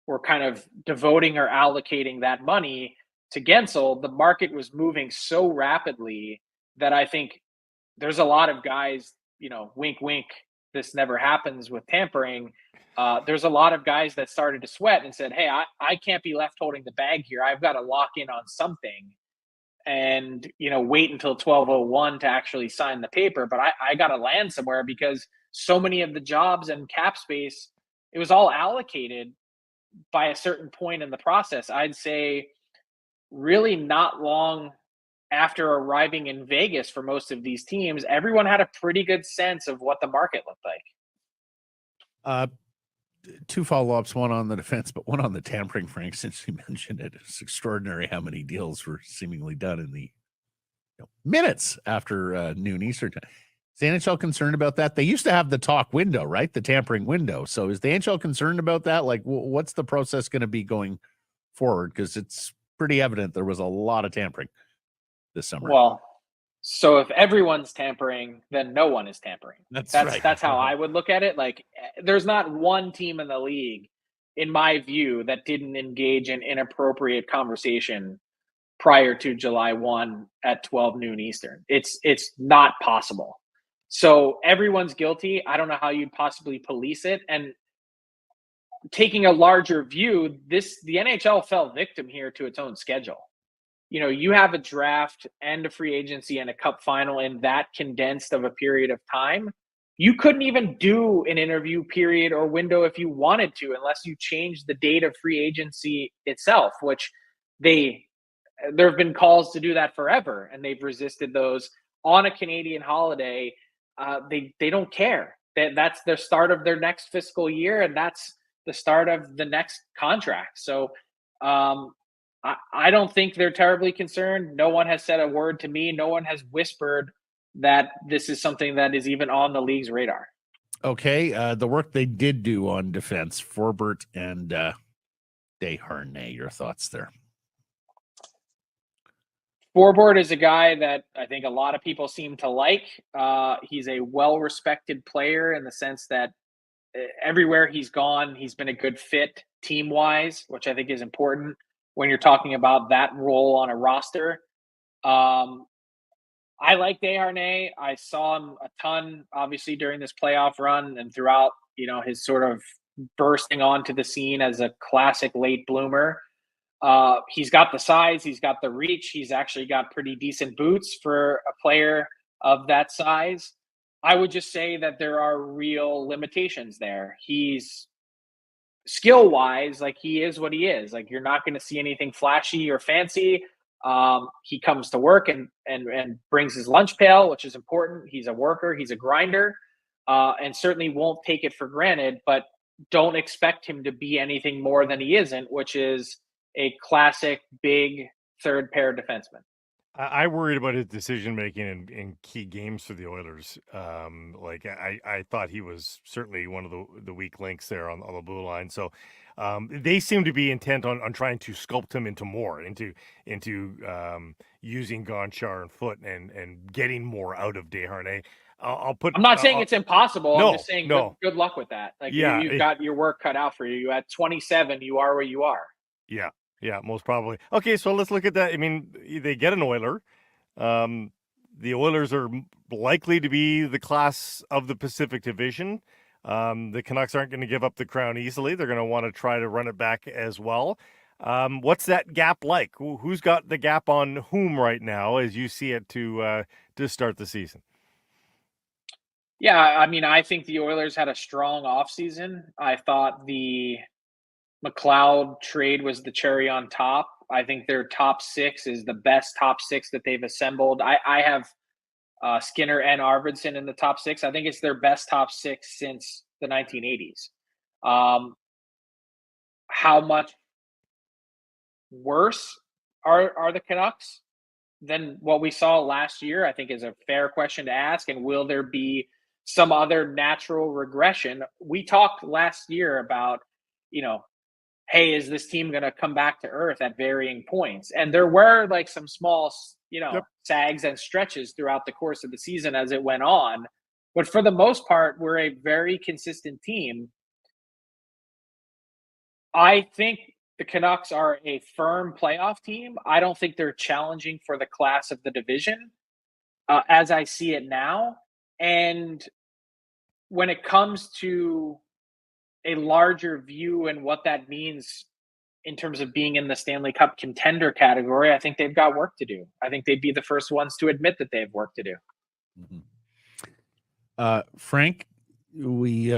were kind of devoting or allocating that money to Gensel, the market was moving so rapidly that I think there's a lot of guys, wink, wink, this never happens with tampering. There's a lot of guys that started to sweat and said, hey, I can't be left holding the bag here. I've got to lock in on something. and, wait until 12:01 to actually sign the paper. But I got to land somewhere because so many of the jobs and cap space, it was all allocated by a certain point in the process. I'd say really not long after arriving in Vegas for most of these teams, everyone had a pretty good sense of what the market looked like. Two follow-ups, one on the defense, but one on the tampering, Frank, since you mentioned it. It's extraordinary how many deals were seemingly done in the minutes after noon Eastern time. Is the NHL concerned about that? They used to have the talk window, right? The tampering window. So is the NHL concerned about that? Like, what's the process going to be going forward? Because it's pretty evident there was a lot of tampering this summer. Well, so if everyone's tampering, then no one is tampering. That's right. That's how I would look at it. Like, there's not one team in the league, in my view, that didn't engage in inappropriate conversation prior to July 1 at 12 noon Eastern. It's not possible. So everyone's guilty. I don't know how you'd possibly police it. And taking a larger view, the NHL fell victim here to its own schedule. You have a draft and a free agency and a cup final in that condensed of a period of time. You couldn't even do an interview period or window if you wanted to, unless you changed the date of free agency itself, which there have been calls to do that forever, and they've resisted those on a Canadian holiday. They don't care. That's the start of their next fiscal year, and that's the start of the next contract. So, I don't think they're terribly concerned. No one has said a word to me. No one has whispered that this is something that is even on the league's radar. Okay. The work they did do on defense, Forbort and Desharnais, your thoughts there? Forbort is a guy that I think a lot of people seem to like. He's a well-respected player in the sense that everywhere he's gone, he's been a good fit team-wise, which I think is important when you're talking about that role on a roster. I like Desharnais. I saw him a ton, obviously, during this playoff run and throughout, his sort of bursting onto the scene as a classic late bloomer. He's got the size, he's got the reach, he's actually got pretty decent boots for a player of that size. I would just say that there are real limitations there. He's skill-wise, like, he is what he is. Like, you're not going to see anything flashy or fancy. He comes to work and brings his lunch pail, which is important. He's a worker, he's a grinder, and certainly won't take it for granted, but don't expect him to be anything more than he isn't, which is a classic big third pair defenseman. I worried about his decision making in key games for the Oilers. I thought he was certainly one of the weak links there on the blue line. So they seem to be intent on trying to sculpt him into more, into using Gonchar and Foot and getting more out of Desharnais. I'm not saying it's impossible. No, I'm just saying good luck with that. Like, yeah, you've got your work cut out for you. At 27, you are where you are. Yeah, most probably. Okay, so let's look at that. I mean, they get an Oiler. The Oilers are likely to be the class of the Pacific Division. The Canucks aren't going to give up the crown easily. They're going to want to try to run it back as well. What's that gap like? Who's got the gap on whom right now, as you see it, to start the season? Yeah, I mean, I think the Oilers had a strong offseason. I thought the McLeod trade was the cherry on top. I think their top six is the best top six that they've assembled. I have Skinner and Arvidsson in the top six. I think it's their best top six since the 1980s. How much worse are the Canucks than what we saw last year, I think, is a fair question to ask. And will there be some other natural regression? We talked last year about, hey, is this team going to come back to earth at varying points? And there were like some small, sags and stretches throughout the course of the season as it went on. But for the most part, we're a very consistent team. I think the Canucks are a firm playoff team. I don't think they're challenging for the class of the division as I see it now. And when it comes to a larger view and what that means in terms of being in the Stanley Cup contender category, I think they've got work to do. I think they'd be the first ones to admit that they have work to do. Frank, we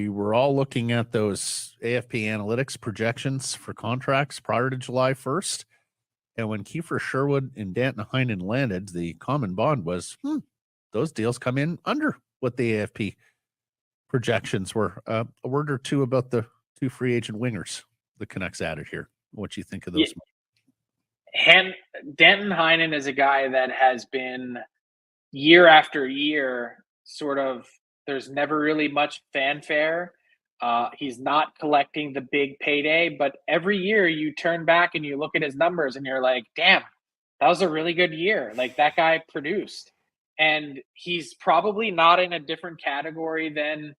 were all looking at those AFP analytics projections for contracts prior to July 1st. And when Kiefer Sherwood and Danton Heinen landed, the common bond was, those deals come in under what the AFP projections were. A word or two about the two free agent wingers the Canucks added here. What you think of those? Danton Heinen is a guy that has been year after year sort of, there's never really much fanfare. He's not collecting the big payday, but every year you turn back and you look at his numbers and you're like, damn, that was a really good year. Like, that guy produced. And he's probably not in a different category than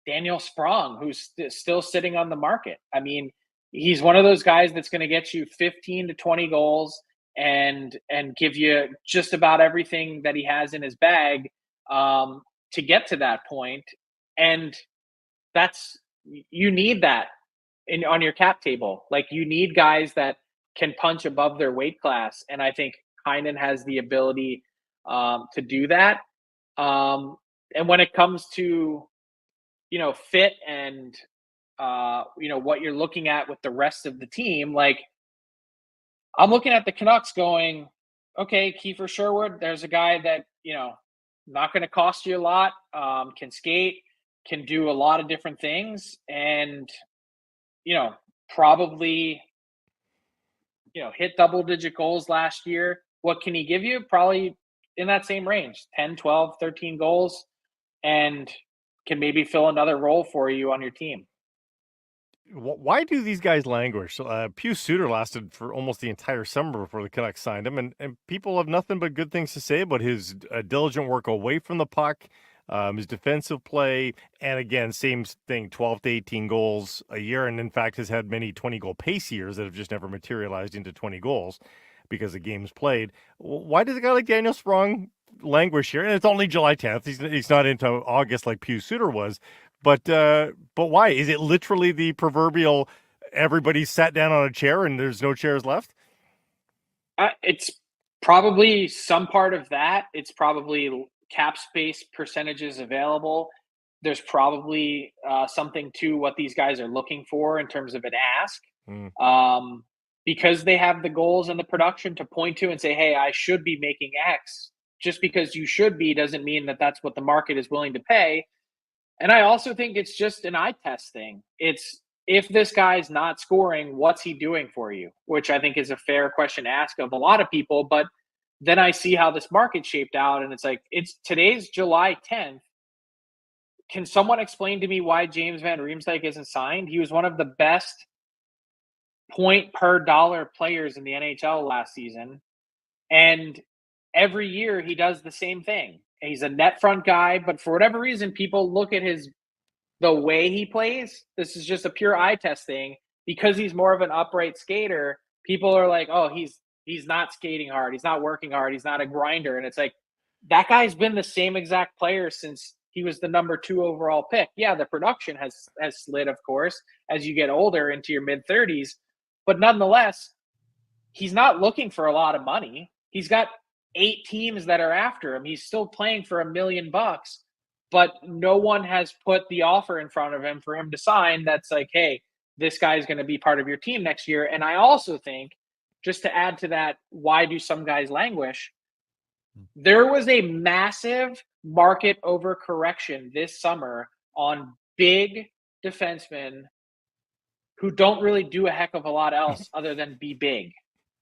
Daniel Sprong, who's still sitting on the market. I mean, he's one of those guys that's going to get you 15 to 20 goals and give you just about everything that he has in his bag to get to that point. And you need that on your cap table. Like, you need guys that can punch above their weight class. And I think Heinen has the ability to do that. And when it comes to, fit and, what you're looking at with the rest of the team, like, I'm looking at the Canucks going, okay, Kiefer Sherwood, there's a guy that, not going to cost you a lot, can skate, can do a lot of different things, and, probably, hit double-digit goals last year. What can he give you? Probably in that same range, 10, 12, 13 goals, and can maybe fill another role for you on your team. Why do these guys languish? Pius Suter lasted for almost the entire summer before the Canucks signed him, and people have nothing but good things to say about his diligent work away from the puck, his defensive play, and again, same thing, 12 to 18 goals a year, and in fact has had many 20-goal pace years that have just never materialized into 20 goals because the games played. Why does a guy like Daniel Sprong languish here? And it's only July 10th. He's not into August like Pius Suter was. But why? Is it literally the proverbial everybody sat down on a chair and there's no chairs left? It's probably some part of that. It's probably cap space percentages available. There's probably something to what these guys are looking for in terms of an ask. Because they have the goals and the production to point to and say, hey, I should be making X. Just because you should be doesn't mean that that's what the market is willing to pay. And I also think it's just an eye test thing. It's, if this guy's not scoring, what's he doing for you? Which I think is a fair question to ask of a lot of people. But then I see how this market shaped out, and it's like, today's July 10th. Can someone explain to me why James Van Riemsdyk isn't signed? He was one of the best point per dollar players in the NHL last season. And every year he does the same thing. He's a net front guy, but for whatever reason, people look at the way he plays. This is just a pure eye test thing. Because he's more of an upright skater, people are like, oh, he's not skating hard. He's not working hard. He's not a grinder. And it's like, that guy's been the same exact player since he was the number 2 overall pick. Yeah, the production has slid, of course, as you get older into your mid-30s. But nonetheless, he's not looking for a lot of money. He's got 8 teams that are after him. He's still playing for $1 million, but no one has put the offer in front of him for him to sign. That's like, hey, this guy's going to be part of your team next year. And I also think, just to add to that, why do some guys languish? There was a massive market overcorrection this summer on big defensemen who don't really do a heck of a lot else other than be big.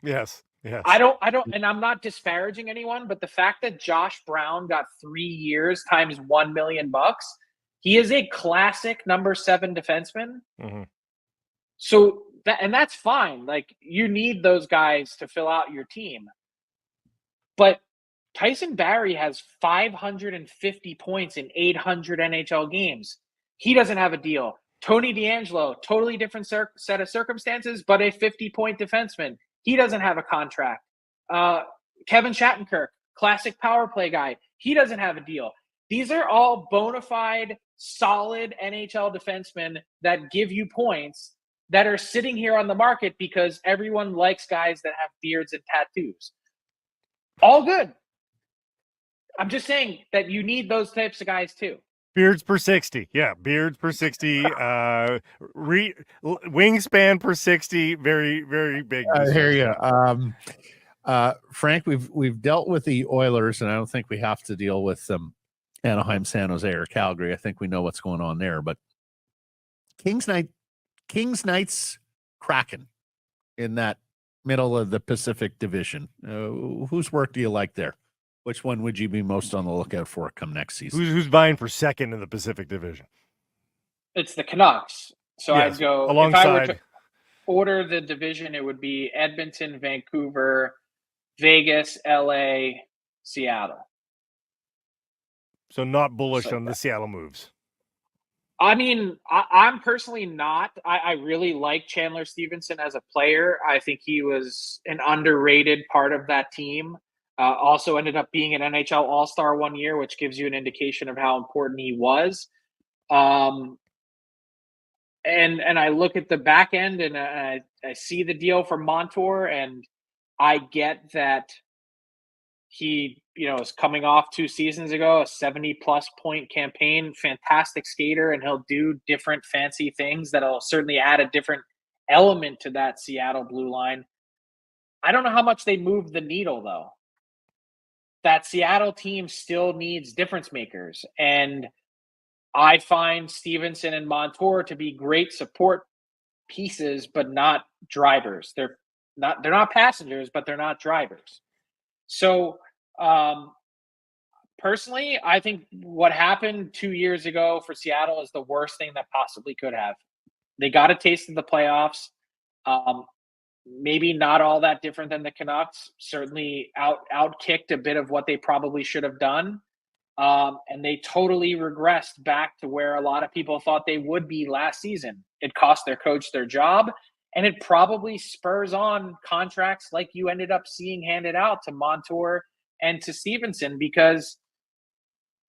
Yes. I don't, and I'm not disparaging anyone, but the fact that Josh Brown got 3 years times $1 million, he is a classic number 7 defenseman. Mm-hmm. So that's fine. Like, you need those guys to fill out your team. But Tyson Barrie has 550 points in 800 NHL games. He doesn't have a deal. Tony DeAngelo, totally different set of circumstances, but a 50-point defenseman. He doesn't have a contract. Kevin Shattenkirk, classic power play guy. He doesn't have a deal. These are all bona fide, solid NHL defensemen that give you points. that are sitting here on the market because everyone likes guys that have beards and tattoos. All good. I'm just saying that you need those types of guys too. Beards per 60. Yeah, beards per 60. Wingspan per 60. Very, very big. I hear you. Frank, we've dealt with the Oilers, and I don't think we have to deal with Anaheim, San Jose, or Calgary. I think we know what's going on there. But Kings Knights, Kraken in that middle of the Pacific Division. Whose work do you like there? Which one would you be most on the lookout for come next season? Who's vying for second in the Pacific Division? It's the Canucks. So Yes, I'd go alongside. if I were to order the division, it would be Edmonton, Vancouver, Vegas, LA, Seattle. So not bullish on the Seattle moves. I mean, I'm personally not. I really like Chandler Stevenson as a player. I think he was an underrated part of that team. Also ended up being an NHL All-Star one year, which gives you an indication of how important he was. And I look at the back end and I see the deal for Montour, and I get that he, is coming off 2 seasons ago, a 70-plus point campaign, fantastic skater, and he'll do different fancy things that'll certainly add a different element to that Seattle blue line. I don't know how much they move the needle, though. That Seattle team still needs difference makers, and I find Stevenson and Montour to be great support pieces, but not drivers. They're not passengers, but they're not drivers. So, personally, I think what happened 2 years ago for Seattle is the worst thing that possibly could have. They got a taste of the playoffs. Maybe not all that different than the Canucks. Certainly outkicked a bit of what they probably should have done. And they totally regressed back to where a lot of people thought they would be last season. It cost their coach their job, and it probably spurs on contracts like you ended up seeing handed out to Montour and to Stevenson, because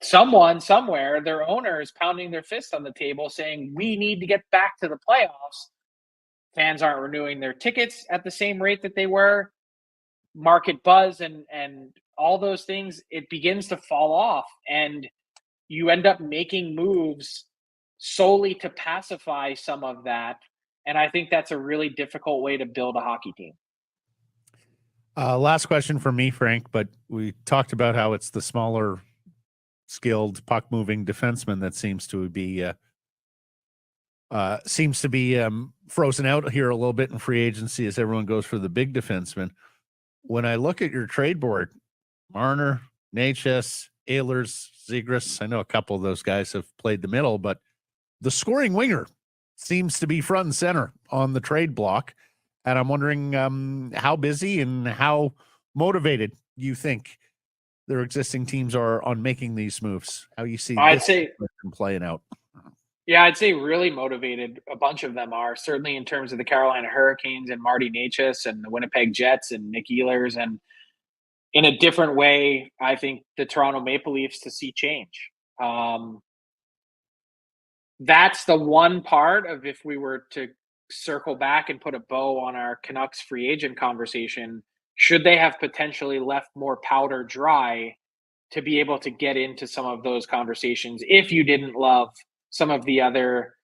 someone somewhere, their owner, is pounding their fist on the table saying, we need to get back to the playoffs. Fans aren't renewing their tickets at the same rate that they were. Market buzz and all those things, it begins to fall off, and you end up making moves solely to pacify some of that. And I think that's a really difficult way to build a hockey team. Last question for me, Frank, but we talked about how it's the smaller, skilled, puck-moving defenseman that seems to be frozen out here a little bit in free agency as everyone goes for the big defenseman. When I look at your trade board, Marner, Natchez, Ehlers, Zegras, I know a couple of those guys have played the middle, but the scoring winger seems to be front and center on the trade block. And I'm wondering how busy and how motivated you think their existing teams are on making these moves. How you see this playing out? Yeah, I'd say really motivated. A bunch of them are, certainly in terms of the Carolina Hurricanes and Marty Natchez and the Winnipeg Jets and Nick Ehlers. And in a different way, I think the Toronto Maple Leafs to see change. That's the one part of, if we were to circle back and put a bow on our Canucks free agent conversation, should they have potentially left more powder dry to be able to get into some of those conversations if you didn't love some of the other,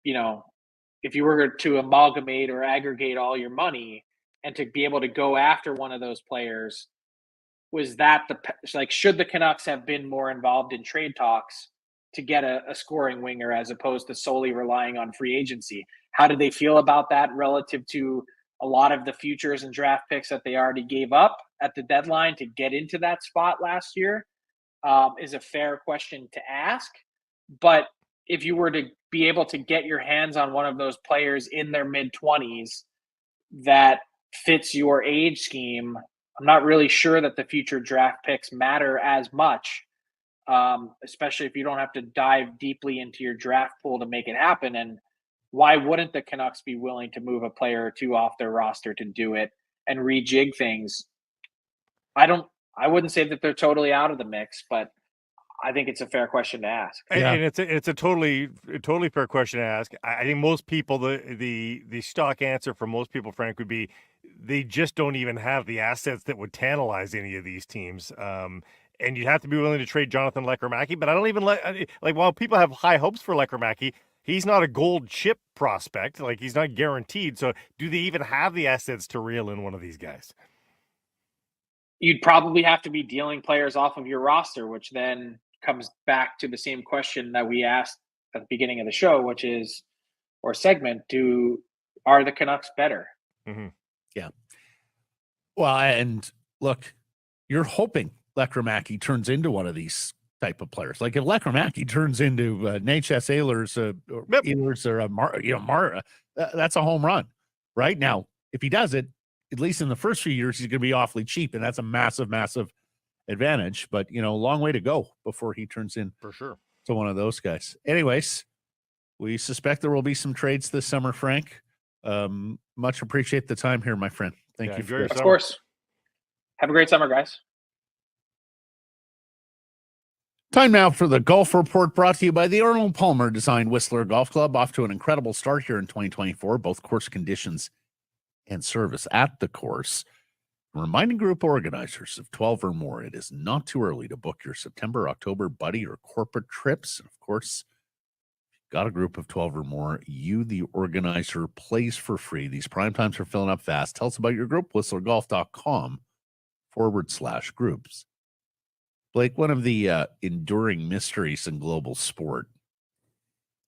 if you were to amalgamate or aggregate all your money and to be able to go after one of those players, was that should the Canucks have been more involved in trade talks to get a scoring winger as opposed to solely relying on free agency? How did they feel about that relative to a lot of the futures and draft picks that they already gave up at the deadline to get into that spot last year? Is a fair question to ask. But if you were to be able to get your hands on one of those players in their mid-20s that fits your age scheme, I'm not really sure that the future draft picks matter as much, especially if you don't have to dive deeply into your draft pool to make it happen. And why wouldn't the Canucks be willing to move a player or two off their roster to do it and rejig things? I wouldn't say that they're totally out of the mix, but I think it's a fair question to ask. And it's a totally fair question to ask. I think most people, the stock answer for most people, Frank, would be they just don't even have the assets that would tantalize any of these teams. And you'd have to be willing to trade Jonathan Lekkerimäki. But I don't even like while people have high hopes for Lekkerimäki, he's not a gold chip prospect. Like, he's not guaranteed. So do they even have the assets to reel in one of these guys? You'd probably have to be dealing players off of your roster, which then comes back to the same question that we asked at the beginning of the show, which is, or segment, are the Canucks better? Mm-hmm. Yeah. Well, and look, you're hoping Lekkerimäki turns into one of these type of players. Like, if Lekkerimäki turns into Natchez Ehlers, or Ehlers, or that's a home run. Right now, if he does it, at least in the first few years, he's going to be awfully cheap, and that's a massive, massive advantage. But a long way to go before he turns in for sure to one of those guys. Anyways, we suspect there will be some trades this summer, Frank. Much appreciate the time here, my friend. Thank you for Of course. Have a great summer, guys. Time now for the Golf Report, brought to you by the Arnold Palmer Design Whistler Golf Club. Off to an incredible start here in 2024, both course conditions and service at the course. Reminding group organizers of 12 or more, it is not too early to book your September, October buddy or corporate trips. And of course, if you've got a group of 12 or more, you, the organizer, plays for free. These prime times are filling up fast. Tell us about your group, whistlergolf.com/groups. Blake, one of the enduring mysteries in global sport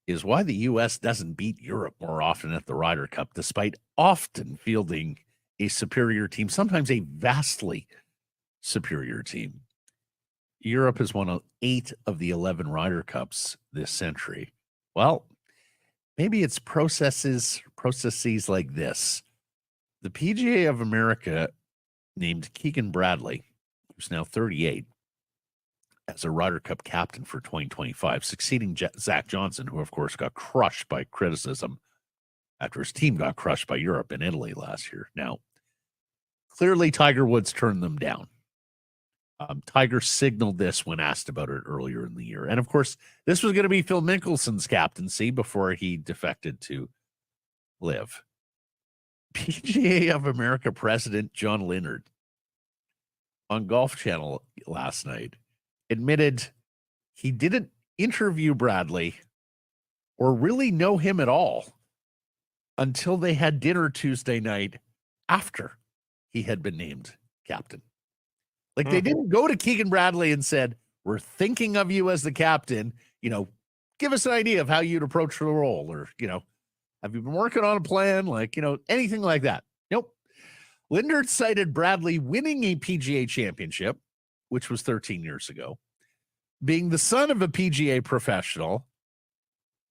is why the U.S. doesn't beat Europe more often at the Ryder Cup, despite often fielding a superior team, sometimes a vastly superior team. Europe has won 8 of the 11 Ryder Cups this century. Well, maybe it's processes like this. The PGA of America named Keegan Bradley, who's now 38, as a Ryder Cup captain for 2025, succeeding Zach Johnson, who, of course, got crushed by criticism after his team got crushed by Europe and Italy last year. Now, clearly, Tiger Woods turned them down. Tiger signaled this when asked about it earlier in the year. And, of course, this was going to be Phil Mickelson's captaincy before he defected to LIV. PGA of America President John Leonard on Golf Channel last night admitted he didn't interview Bradley or really know him at all until they had dinner Tuesday night after he had been named captain. Like, they didn't go to Keegan Bradley and said, "We're thinking of you as the captain. Give us an idea of how you'd approach the role," or, have you been working on a plan? Anything like that. Nope. Lindard cited Bradley winning a PGA championship, which was 13 years ago, being the son of a PGA professional,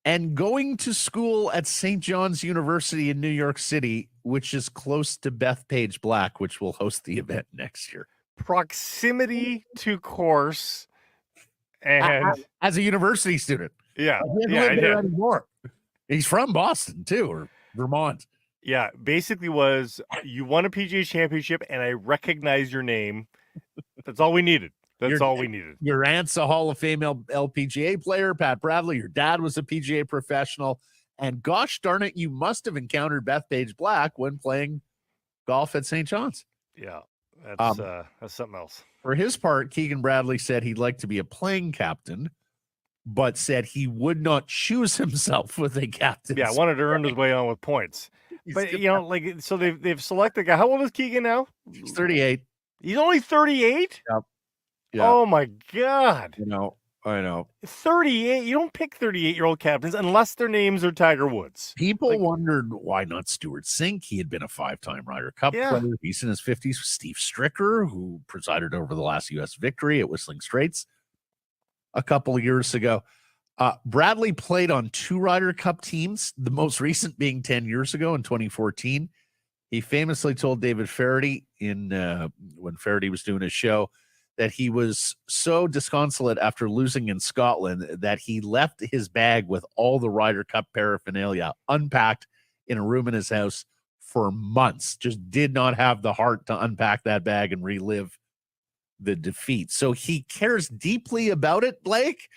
and going to school at St. John's University in New York City, which is close to Bethpage Black, which will host the event next year. Proximity to course, and as a university student. Yeah. He doesn't live there anymore. He's from Boston, too, or Vermont. Yeah, basically was, you won a PGA championship, and I recognize your name. That's all we needed. All we needed. Your aunt's a Hall of Fame LPGA player, Pat Bradley. Your dad was a PGA professional. And gosh darn it, you must have encountered Bethpage Black when playing golf at St. John's. Yeah, that's something else. For his part, Keegan Bradley said he'd like to be a playing captain, but said he would not choose himself with a captain. Yeah, wanted to earn his way on with points. But, so they've selected a guy. How old is Keegan now? He's 38. He's only 38? Yep. Oh, my God. I know. 38. You don't pick 38-year-old captains unless their names are Tiger Woods. People wondered why not Stuart Sink. He had been a 5-time Ryder Cup player. He's in his 50s. Steve Stricker, who presided over the last U.S. victory at Whistling Straits a couple of years ago. Bradley played on 2 Ryder Cup teams, the most recent being 10 years ago in 2014. He famously told David Faraday when Faraday was doing his show that he was so disconsolate after losing in Scotland that he left his bag with all the Ryder Cup paraphernalia unpacked in a room in his house for months. Just did not have the heart to unpack that bag and relive the defeat. So he cares deeply about it, Blake.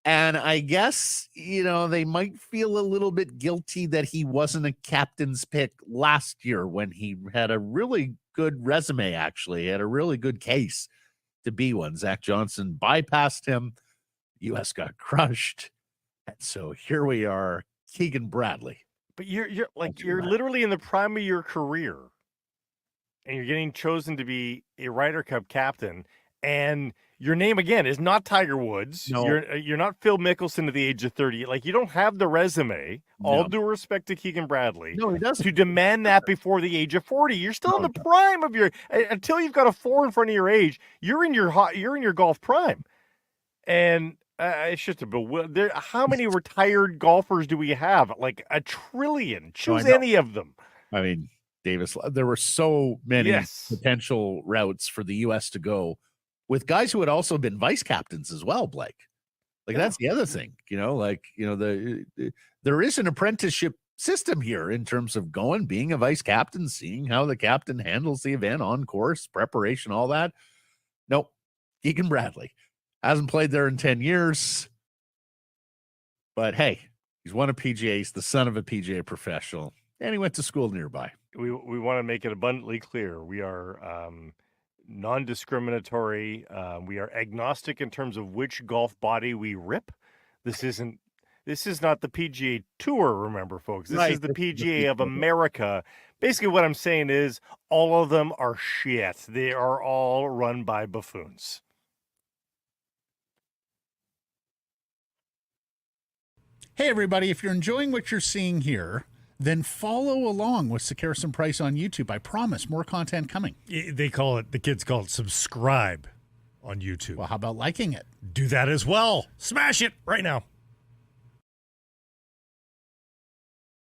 And I guess, they might feel a little bit guilty that he wasn't a captain's pick last year when he had a really good resume, actually. He had a really good case to be one. Zach Johnson bypassed him. U.S. got crushed. And so here we are, Keegan Bradley. But you're literally in the prime of your career, and you're getting chosen to be a Ryder Cup captain, and your name again is not Tiger Woods. No. You're not Phil Mickelson at the age of 30. Like, you don't have the resume. All due respect to Keegan Bradley. No, he doesn't. To demand that before the age of 40. You're still in the prime of your until you've got a 4 in front of your age. You're in your golf prime, and it's just how many retired golfers do we have? Like a trillion. Choose any of them. I mean, Davis, there were so many potential routes for the U.S. to go with guys who had also been vice captains as well, Blake. That's the other thing, there is an apprenticeship system here in terms of being a vice captain, seeing how the captain handles the event on course, preparation, all that. Nope. Keegan Bradley hasn't played there in 10 years, but hey, he's won a PGA. He's the son of a PGA professional, and he went to school nearby. We want to make it abundantly clear. We are non-discriminatory. We are agnostic in terms of which golf body we rip. This is not the PGA Tour, remember, folks. This is the PGA of America. Basically, what I'm saying is all of them are shit. They are all run by buffoons. Hey, everybody, if you're enjoying what you're seeing here, then follow along with Sekeres Price on YouTube. I promise more content coming. The kids call it subscribe on YouTube. Well, how about liking it? Do that as well. Smash it right now.